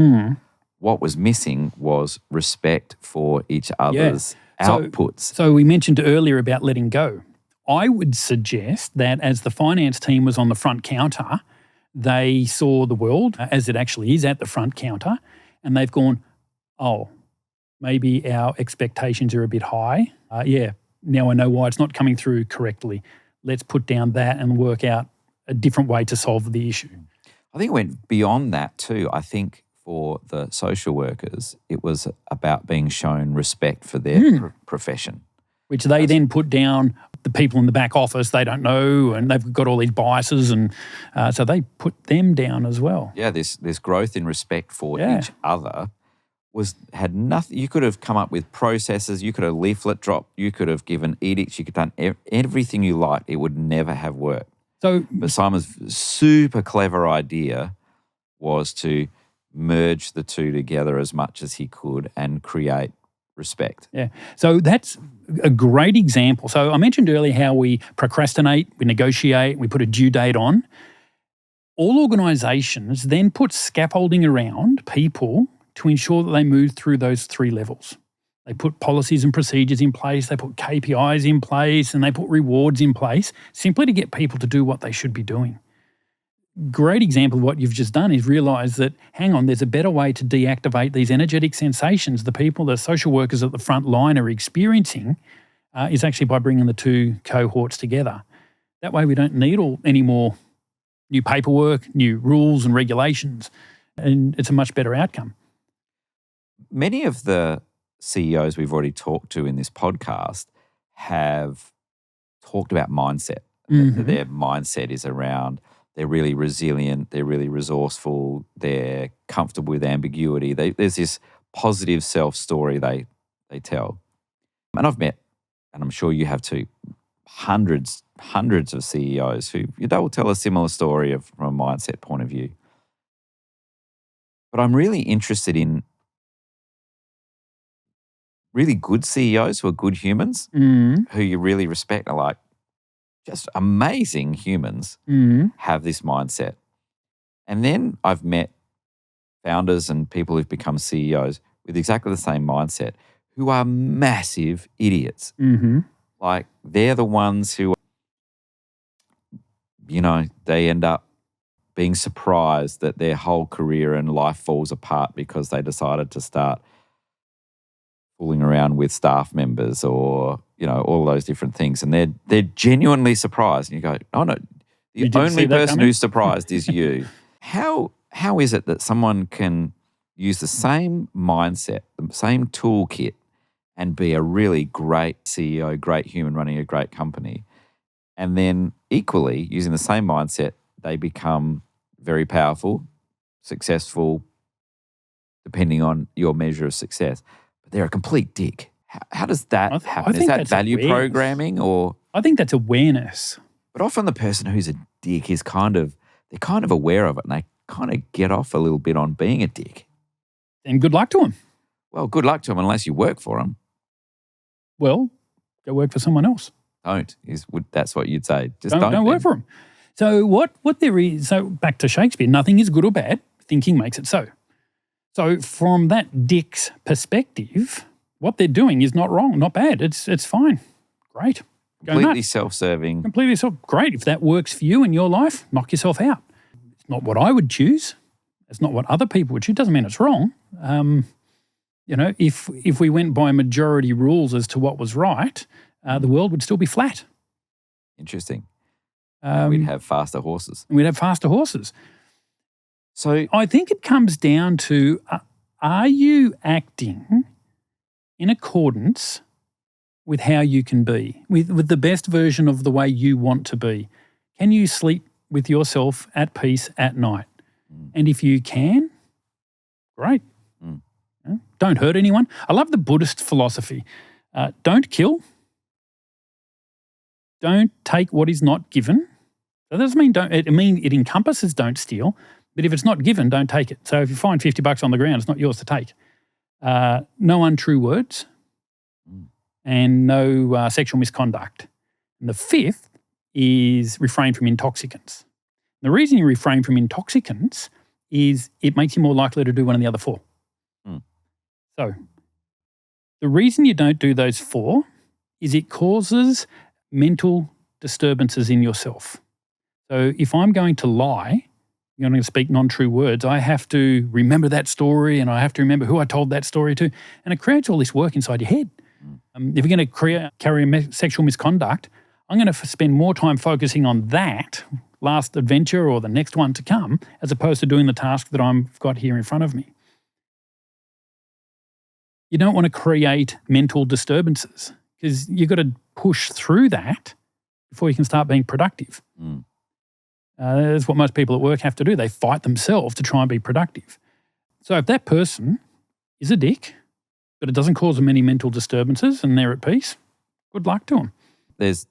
What was missing was respect for each other's outputs. So we mentioned earlier about letting go. I would suggest that as the finance team was on the front counter, they saw the world as it actually is at the front counter, and they've gone, oh, maybe our expectations are a bit high. Now I know why it's not coming through correctly. Let's put down that and work out a different way to solve the issue. I think it went beyond that too. I think for the social workers, it was about being shown respect for their profession. Which they then put down the people in the back office, they don't know, and they've got all these biases, and so they put them down as well. Yeah, this growth in respect for each other had nothing. You could have come up with processes, you could have leaflet dropped, you could have given edicts, you could have done everything you liked. It would never have worked. But Simon's super clever idea was to merge the two together as much as he could and create respect. Yeah. So that's a great example. So I mentioned earlier how we procrastinate, we negotiate, we put a due date on. All organisations then put scaffolding around people to ensure that they move through those three levels. They put policies and procedures in place, they put KPIs in place, and they put rewards in place simply to get people to do what they should be doing. Great example of what you've just done is realise that, hang on, there's a better way to deactivate these energetic sensations the people, the social workers at the front line are experiencing is actually by bringing the two cohorts together. That way we don't need any more new paperwork, new rules and regulations, and it's a much better outcome. Many of the CEOs we've already talked to in this podcast have talked about mindset. Their mindset is around they're really resilient, they're really resourceful, they're comfortable with ambiguity. There's this positive self-story they tell. And I've met, and I'm sure you have too, hundreds of CEOs who they will tell a similar story from a mindset point of view. But I'm really interested in really good CEOs who are good humans, who you really respect, are like just amazing humans, have this mindset. And then I've met founders and people who've become CEOs with exactly the same mindset who are massive idiots. Like they're the ones who, they end up being surprised that their whole career and life falls apart because they decided to start fooling around with staff members or, all those different things. And they're genuinely surprised. And you go, oh no, the only person who's surprised is you. How is it that someone can use the same mindset, the same toolkit, and be a really great CEO, great human running a great company, and then equally using the same mindset, they become very powerful, successful, depending on your measure of success, but they're a complete dick? How does that happen? Is that value programming or? I think that's awareness. But often the person who's a dick is they're kind of aware of it and they kind of get off a little bit on being a dick. And good luck to them. Well, good luck to them unless you work for them. Well, go work for someone else. That's what you'd say. Just don't work for them. So what there is, so back to Shakespeare, nothing is good or bad, thinking makes it so. So from that dick's perspective, what they're doing is not wrong, not bad. It's fine. Great. Completely self-serving. Great. If that works for you in your life, knock yourself out. It's not what I would choose. It's not what other people would choose. Doesn't mean it's wrong. If we went by majority rules as to what was right, the world would still be flat. Interesting. We'd have faster horses. So I think it comes down to, are you acting in accordance with how you can be, with the best version of the way you want to be? Can you sleep with yourself at peace at night? And if you can, great. Don't hurt anyone. I love the Buddhist philosophy. Don't kill. Don't take what is not given. So that doesn't mean don't. It encompasses don't steal. But if it's not given, don't take it. So if you find $50 on the ground, it's not yours to take. No untrue words and no sexual misconduct. And the fifth is refrain from intoxicants. The reason you refrain from intoxicants is it makes you more likely to do one of the other 4. So the reason you don't do those 4 is it causes mental disturbances in yourself. So if I'm going to lie, I'm going to speak non-true words, I have to remember that story and I have to remember who I told that story to. And it creates all this work inside your head. If you're going to carry sexual misconduct, I'm going to spend more time focusing on that last adventure or the next one to come as opposed to doing the task that I've got here in front of me. You don't want to create mental disturbances because you've got to push through that before you can start being productive. That's what most people at work have to do. They fight themselves to try and be productive. So if that person is a dick, but it doesn't cause them any mental disturbances and they're at peace, good luck to them. There's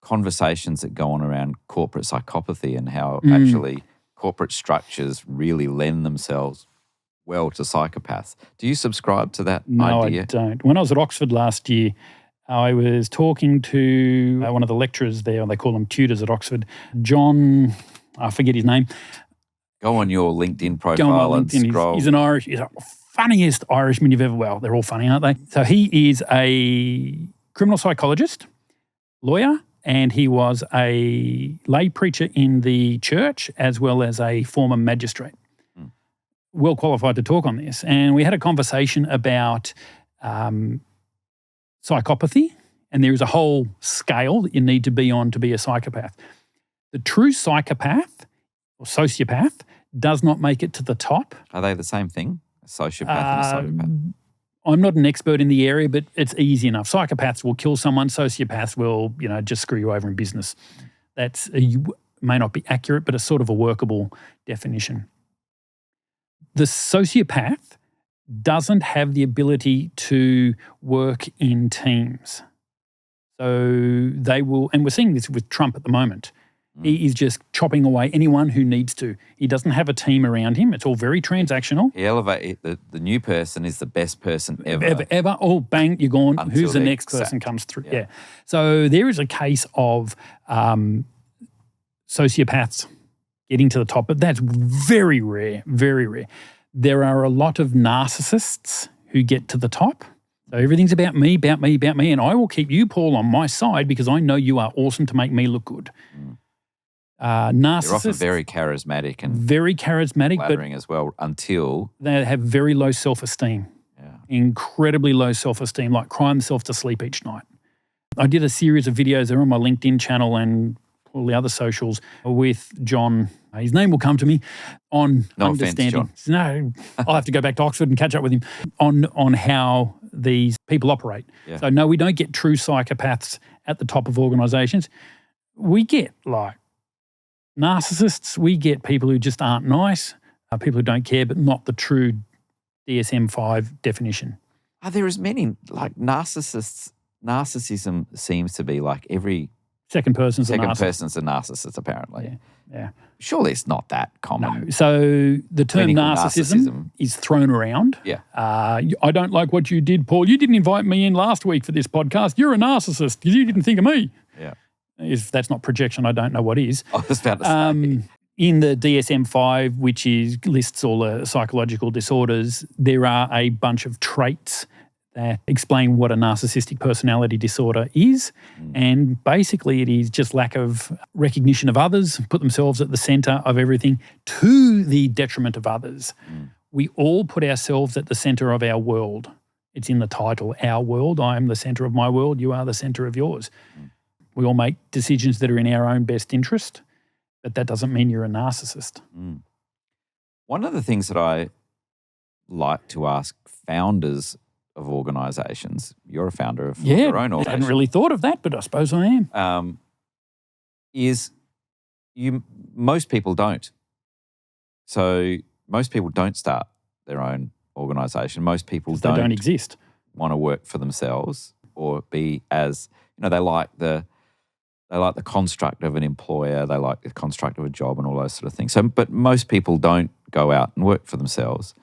conversations that go on around corporate psychopathy and how actually corporate structures really lend themselves well to psychopaths. Do you subscribe to that idea? No, I don't. When I was at Oxford last year, I was talking to one of the lecturers there, they call them tutors at Oxford, John, I forget his name. Go on your LinkedIn profile and scroll. He's the funniest Irishman you've ever, well, they're all funny, aren't they? So he is a criminal psychologist, lawyer, and he was a lay preacher in the church as well as a former magistrate. Well qualified to talk on this. And we had a conversation about psychopathy, and there is a whole scale that you need to be on to be a psychopath. The true psychopath or sociopath does not make it to the top. Are they the same thing? A sociopath and a psychopath? I'm not an expert in the area, but it's easy enough. Psychopaths will kill someone. Sociopaths will, just screw you over in business. That's may not be accurate, but it's sort of a workable definition. The sociopath doesn't have the ability to work in teams. So they will, and we're seeing this with Trump at the moment. He is just chopping away anyone who needs to. He doesn't have a team around him. It's all very transactional. He elevates the new person is the best person ever. Ever. Oh, bang, you're gone. Until Who's the next person sacked. comes through? Yeah. So there is a case of sociopaths getting to the top, but that's very rare, very rare. There are a lot of narcissists who get to the top. So everything's about me, about me, about me, and I will keep you, Paul, on my side because I know you are awesome to make me look good. Narcissists. They're often very charismatic and very charismatic, flattering as well until they have very low self-esteem. Incredibly low self-esteem, like cry themselves to sleep each night. I did a series of videos, they're on my LinkedIn channel and all the other socials with John. His name will come to me on no understanding. Offense, John. No, I'll have to go back to Oxford and catch up with him on how these people operate. Yeah. So no, we don't get true psychopaths at the top of organisations. We get like narcissists. We get people who just aren't nice, people who don't care, but not the true DSM-5 definition. Are there as many like narcissists? Narcissism seems to be like every second person's a narcissist, apparently. Yeah. Surely it's not that common. No. So the term Clinical narcissism is thrown around. Yeah. I don't like what you did, Paul. You didn't invite me in last week for this podcast. You're a narcissist because you didn't think of me. Yeah. If that's not projection, I don't know what is. I was about to say. In the DSM-5, which lists all the psychological disorders, there are a bunch of traits that explain what a narcissistic personality disorder is. And basically it is just lack of recognition of others, put themselves at the centre of everything to the detriment of others. We all put ourselves at the centre of our world. It's in the title, Our World. I am the centre of my world. You are the centre of yours. We all make decisions that are in our own best interest, but that doesn't mean you're a narcissist. One of the things that I like to ask founders of organisations, you're a founder of your own organisation. I hadn't really thought of that, but I suppose I am. Most people don't. So most people don't start their own organisation. Most people don't exist. Want to work for themselves or be as, they like the construct of an employer, they like the construct of a job and all those sort of things. So, but most people don't go out and work for themselves.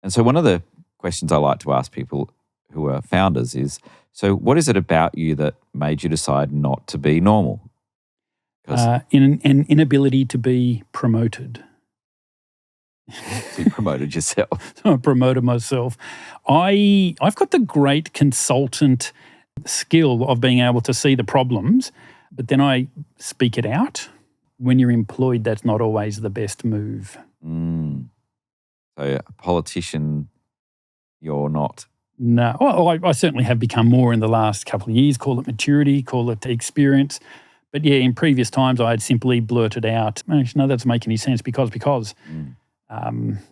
And so one of the questions I like to ask people who are founders is, so what is it about you that made you decide not to be normal? In an inability to be promoted. So you promoted yourself. I promoted myself. I've got the great consultant skill of being able to see the problems, but then I speak it out. When you're employed, that's not always the best move. So a politician, you're not. No. Well, I certainly have become more in the last couple of years. Call it maturity, call it experience. But yeah, in previous times, I had simply blurted out, "Actually, no, that doesn't make any sense because."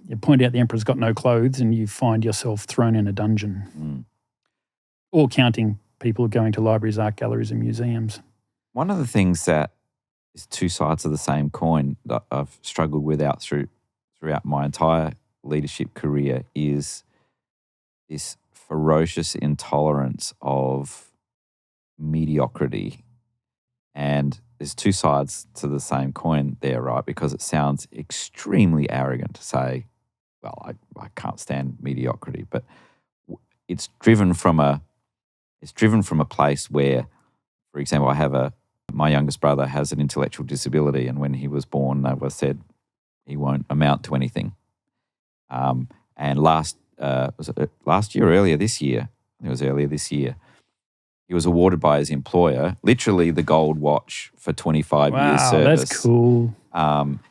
You point out the emperor's got no clothes and you find yourself thrown in a dungeon. Or counting people going to libraries, art galleries and museums. One of the things that is two sides of the same coin that I've struggled with throughout my entire leadership career is this ferocious intolerance of mediocrity. And there's two sides to the same coin there, right? Because it sounds extremely arrogant to say, well, I can't stand mediocrity, but it's driven from a place where, for example, my youngest brother has an intellectual disability, and when he was born, they said he won't amount to anything. And was it last year or earlier this year? I think it was earlier this year. He was awarded by his employer, literally the gold watch for 25 years service. That's cool.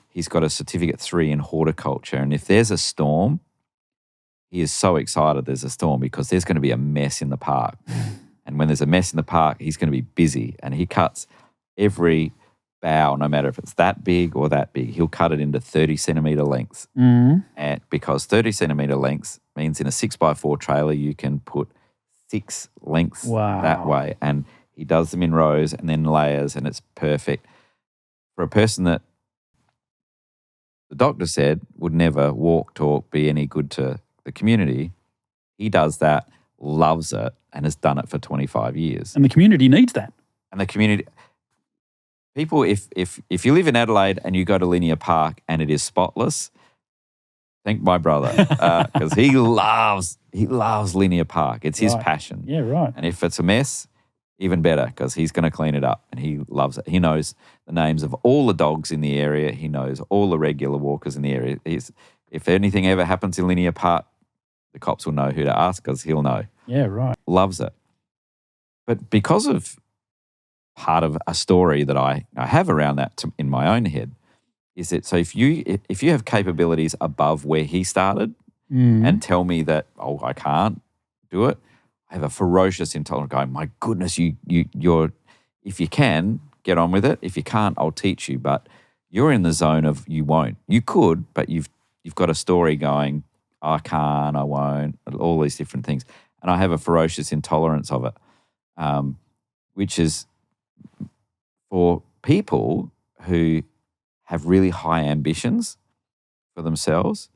He's got a certificate 3 in horticulture. And if there's a storm, he is so excited there's a storm because there's going to be a mess in the park. And when there's a mess in the park, he's going to be busy. And he cuts every bough, no matter if it's that big or that big, he'll cut it into 30 centimetre lengths. And because 30 centimetre lengths means in a 6x4 trailer, you can put 6 lengths that way. And he does them in rows and then layers, and it's perfect. For a person that the doctor said would never walk, talk, be any good to the community, he does that, loves it, and has done it for 25 years. And the community needs that. And the community, people, if you live in Adelaide and you go to Linear Park and it is spotless, thank my brother, because he loves Linear Park. It's his passion. Yeah, right. And if it's a mess, even better, because he's going to clean it up and he loves it. He knows the names of all the dogs in the area. He knows all the regular walkers in the area. If anything ever happens in Linear Park, the cops will know who to ask because he'll know. Yeah, right. Loves it. But because of part of a story that I have around that in my own head, is that so if you have capabilities above where he started and tell me that, I can't do it, I have a ferocious intolerance going, my goodness, you're if you can, get on with it. If you can't, I'll teach you. But you're in the zone of you won't. You could, but you've got a story going, I can't, I won't, all these different things. And I have a ferocious intolerance of it, which is for people who have really high ambitions for themselves,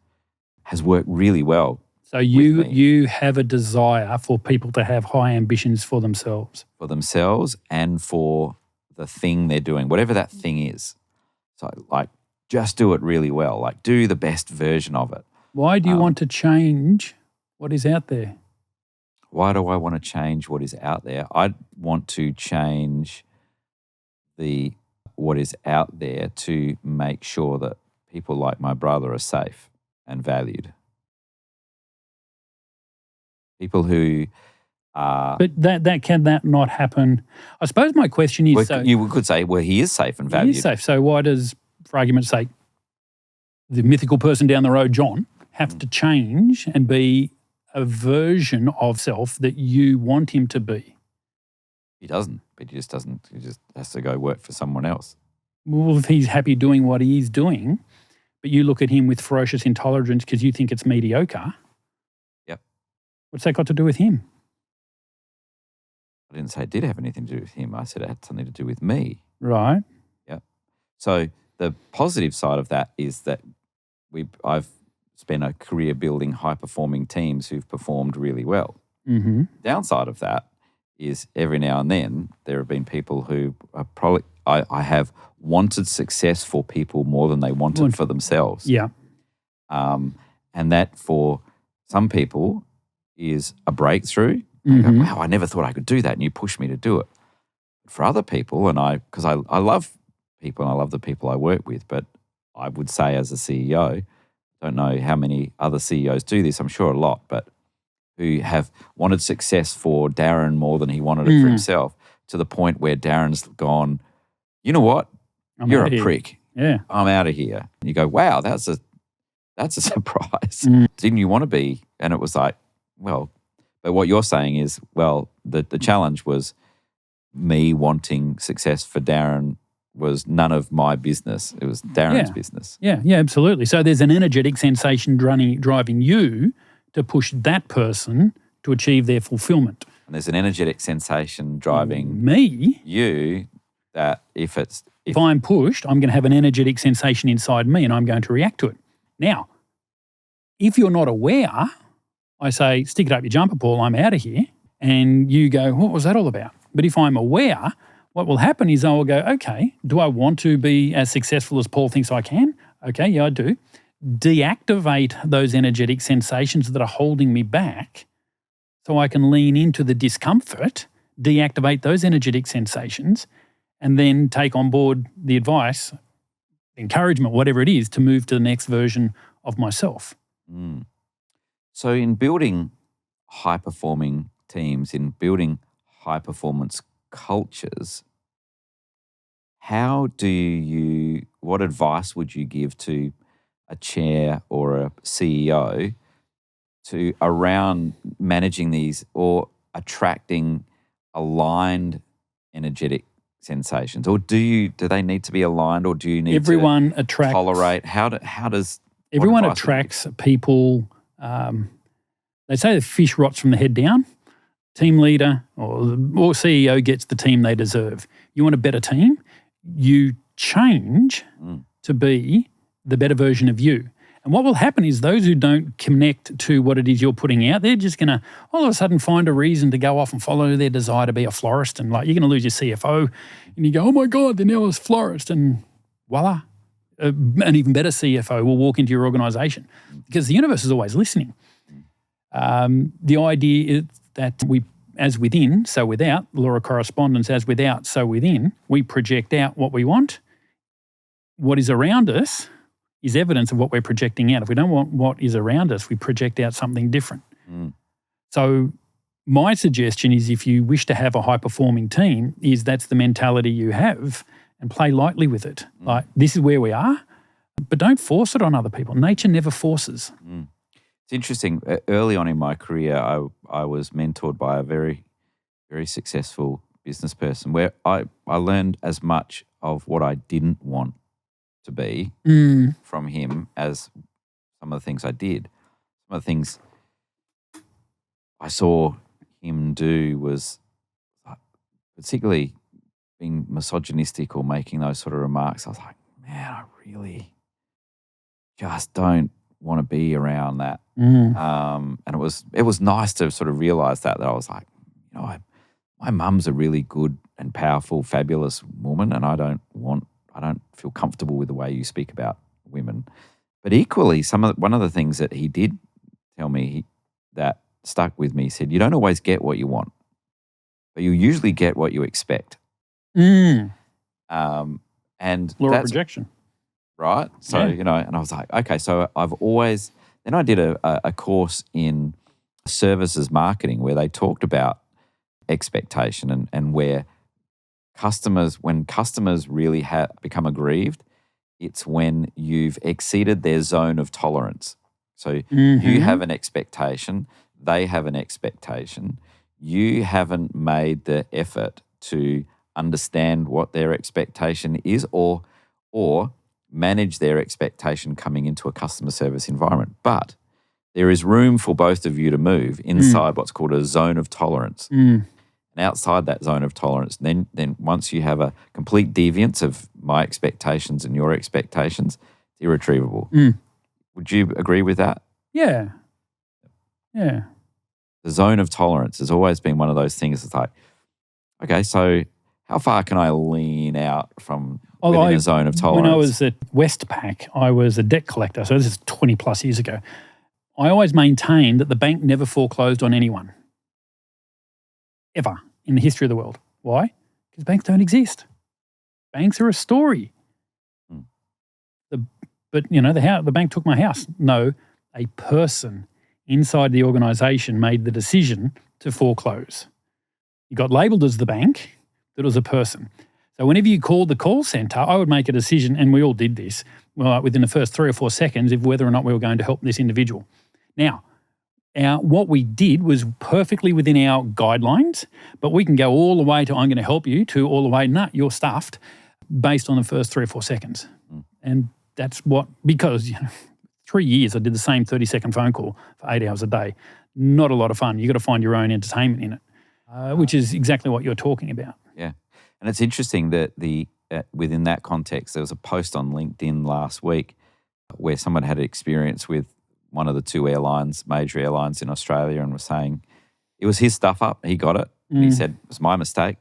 has worked really well. So you have a desire for people to have high ambitions for themselves. For themselves and for the thing they're doing, whatever that thing is. So just do it really well, do the best version of it. Why do you want to change what is out there? Why do I want to change what is out there? I want to change what is out there to make sure that people like my brother are safe and valued. People who are... But can that not happen? I suppose my question is... you could say, he is safe and valued. He is safe. So why does, for argument's sake, the mythical person down the road, John, have to change and be a version of self that you want him to be? He doesn't. But he just doesn't. He just has to go work for someone else. Well, if he's happy doing what he is doing, but you look at him with ferocious intolerance because you think it's mediocre. Yep. What's that got to do with him? I didn't say it did have anything to do with him. I said it had something to do with me. Right. Yep. So the positive side of that is that I've spent a career building high-performing teams who've performed really well. Mm-hmm. Downside of that is every now and then there have been people who are probably I have wanted success for people more than they wanted for themselves. Yeah. And that for some people is a breakthrough. They go, wow, I never thought I could do that, and you pushed me to do it. For other people, because I love people and I love the people I work with, but I would say as a CEO, don't know how many other CEOs do this, I'm sure a lot, but who have wanted success for Darren more than he wanted it for himself, to the point where Darren's gone, you know what? You're a prick. Yeah. I'm out of here. And you go, wow, that's a surprise. Didn't you want to be? And it was like, well, but what you're saying is, well, the challenge was me wanting success for Darren was none of my business. It was Darren's business. Yeah, absolutely. So there's an energetic sensation driving you to push that person to achieve their fulfillment. And there's an energetic sensation driving me you that if I'm pushed, I'm going to have an energetic sensation inside me and I'm going to react to it. Now, if you're not aware, I say, stick it up your jumper, Paul, I'm out of here. And you go, what was that all about? But if I'm aware, what will happen is I will go, okay, do I want to be as successful as Paul thinks I can? Okay, yeah, I do. Deactivate those energetic sensations that are holding me back so I can lean into the discomfort, deactivate those energetic sensations, and then take on board the advice, encouragement, whatever it is, to move to the next version of myself. So in building high-performing teams, in building high-performance cultures, what advice would you give to a chair or a CEO around managing these or attracting aligned energetic sensations? Or do they need to be aligned, or do you need to tolerate? How does everyone attracts people? They say the fish rots from the head down. Team leader or CEO gets the team they deserve. You want a better team? You change to be the better version of you. And what will happen is those who don't connect to what it is you're putting out, they're just going to all of a sudden find a reason to go off and follow their desire to be a florist. And like, you're going to lose your CFO and you go, oh my God, they're now a florist. And voila, an even better CFO will walk into your organization because the universe is always listening. The idea is that as within, so without, law of correspondence, as without, so within, we project out what we want. What is around us is evidence of what we're projecting out. If we don't want what is around us, we project out something different. So my suggestion is, if you wish to have a high-performing team, is that's the mentality you have, and play lightly with it. Like, this is where we are, but don't force it on other people. Nature never forces. It's interesting. Early on in my career, I was mentored by a very, very successful business person where I learned as much of what I didn't want to be from him as some of the things I did. Some of the things I saw him do was particularly being misogynistic or making those sort of remarks. I was like, man, I really just don't want to be around that. And it was nice to sort of realize that I was like, you know, my mum's a really good and powerful, fabulous woman, and I don't feel comfortable with the way you speak about women. But equally, one of the things that he did tell me that stuck with me, he said, you don't always get what you want, but you usually get what you expect. And law of projection. Right? So, you know, and I was like, okay, so then I did a course in services marketing where they talked about expectation and where when customers really become aggrieved, it's when you've exceeded their zone of tolerance. So you have an expectation, they have an expectation, you haven't made the effort to understand what their expectation is or manage their expectation coming into a customer service environment. But there is room for both of you to move inside what's called a zone of tolerance. And outside that zone of tolerance, then once you have a complete deviance of my expectations and your expectations, it's irretrievable. Would you agree with that? Yeah. Yeah. The zone of tolerance has always been one of those things. It's like, okay, so how far can I lean out from within a zone of tolerance? When I was at Westpac, I was a debt collector. So this is 20 plus years ago. I always maintained that the bank never foreclosed on anyone, ever, in the history of the world. Why? Because banks don't exist. Banks are a story. but the bank took my house. No, a person inside the organisation made the decision to foreclose. You got labelled as the bank, but it was a person. So whenever you called the call centre, I would make a decision, and we all did this, within the first 3 or 4 seconds, of whether or not we were going to help this individual. Now, what we did was perfectly within our guidelines, but we can go all the way to I'm going to help you to all the way, nah, you're stuffed, based on the first 3 or 4 seconds. And that's because 3 years I did the same 30-second phone call for 8 hours a day. Not a lot of fun. You've got to find your own entertainment in it, which is exactly what you're talking about. Yeah. And it's interesting that within that context, there was a post on LinkedIn last week where someone had experience with one of the 2 major airlines in Australia, and was saying it was his stuff up. He got it. And he said, it was my mistake.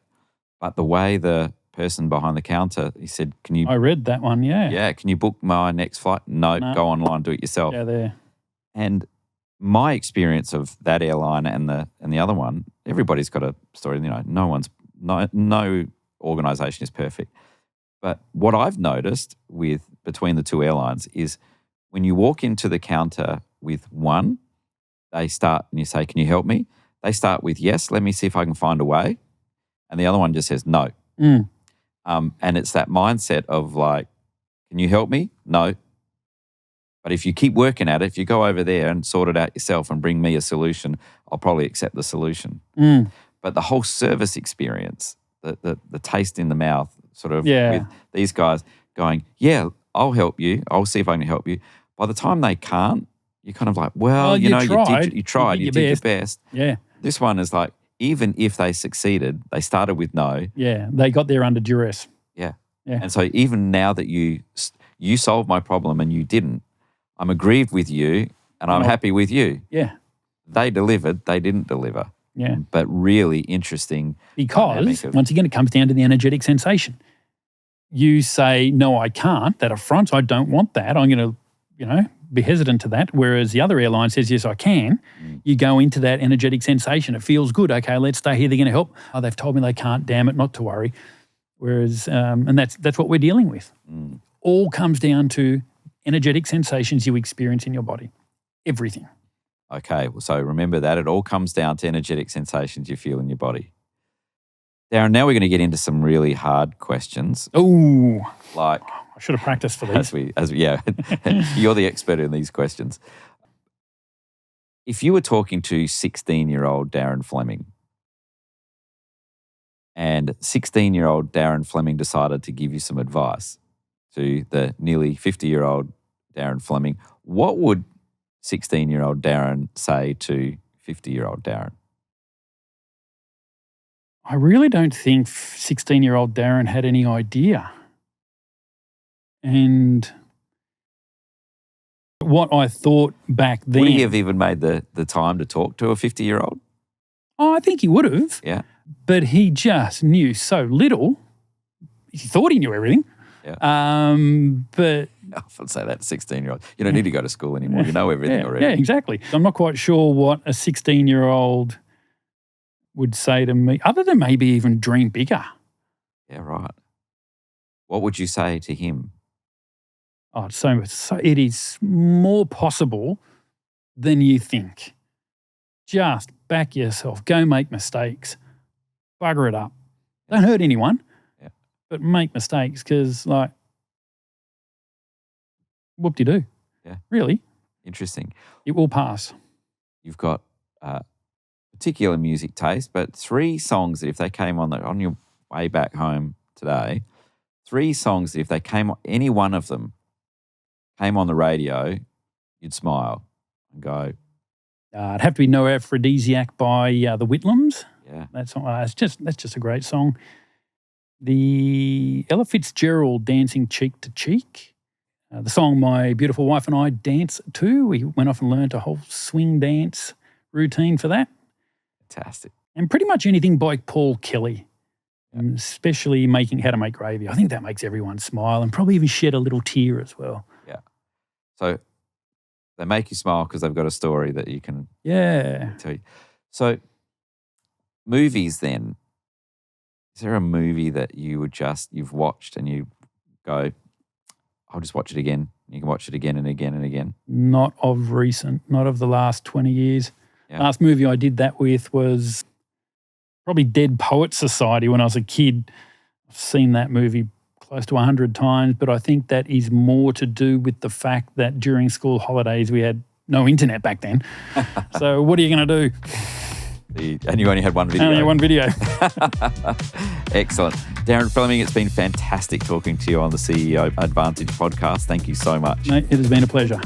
But the way the person behind the counter, he said, can you... I read that one, yeah. Yeah, can you book my next flight? No, go online, do it yourself. Yeah, there. And my experience of that airline and the other one, everybody's got a story. No organisation is perfect. But what I've noticed between the 2 airlines is when you walk into the counter with one, they start and you say, can you help me? They start with, yes, let me see if I can find a way. And the other one just says, no. And it's that mindset of like, can you help me? No. But if you keep working at it, if you go over there and sort it out yourself and bring me a solution, I'll probably accept the solution. But the whole service experience, the taste in the mouth, sort of with these guys going, yeah, I'll help you. I'll see if I can help you. By the time they can't, you're kind of like, you tried, you did your best. Yeah. This one is like, even if they succeeded, they started with no. Yeah, they got there under duress. Yeah. And so even now that you solved my problem and you didn't, I'm aggrieved with you and I'm happy with you. Yeah. They delivered, they didn't deliver. Yeah. But really interesting. Because, once again, it comes down to the energetic sensation. You say, no, I can't. That affronts, I don't want that. I'm going to, be hesitant to that. Whereas the other airline says, yes, I can. You go into that energetic sensation. It feels good. Okay, let's stay here. They're going to help. Oh, they've told me they can't. Damn it, not to worry. Whereas, and that's what we're dealing with. All comes down to energetic sensations you experience in your body. Everything. Okay, well, so remember that. It all comes down to energetic sensations you feel in your body. Darren, now we're going to get into some really hard questions. Oh, like I should have practiced for these. You're the expert in these questions. If you were talking to 16-year-old Darren Fleming, and 16-year-old Darren Fleming decided to give you some advice to the nearly 50-year-old Darren Fleming, what would 16-year-old Darren say to 50-year-old Darren? I really don't think 16-year-old Darren had any idea. And what I thought back then... Would he have even made the time to talk to a 50-year-old? Oh, I think he would have. Yeah. But he just knew so little. He thought he knew everything. Yeah. But... I often say that to 16-year-old. You don't need to go to school anymore. You know everything already. Yeah, exactly. I'm not quite sure what a 16-year-old would say to me, other than maybe even dream bigger. Yeah, right. What would you say to him? Oh, so it is more possible than you think. Just back yourself. Go make mistakes. Bugger it up. Don't hurt anyone, but make mistakes because, like, whoop-de-doo. Yeah. Really. Interesting. It will pass. You've got particular music taste, but 3 songs that if they came on your way back home today, 3 songs that if they came, any one of them came on the radio, you'd smile and go. It'd have to be No Aphrodisiac by the Whitlams. Yeah. That's just a great song. The Ella Fitzgerald, Dancing Cheek to Cheek. The song my beautiful wife and I dance to. We went off and learned a whole swing dance routine for that. Fantastic. And pretty much anything by Paul Kelly, especially How to Make Gravy. I think that makes everyone smile and probably even shed a little tear as well. Yeah. So they make you smile because they've got a story that you can tell you. So movies then, is there a movie that you've watched and you go, I'll just watch it again You can watch it again and again and again. Not of recent, not of the last 20 years. Yeah. Last movie I did that with was probably Dead Poets Society when I was a kid. I've seen that movie close to 100 times, but I think that is more to do with the fact that during school holidays we had no internet back then. So what are you going to do? And you only had one video. Only one video. Excellent. Darren Fleming, it's been fantastic talking to you on the CEO Advantage podcast. Thank you so much. Mate, it has been a pleasure.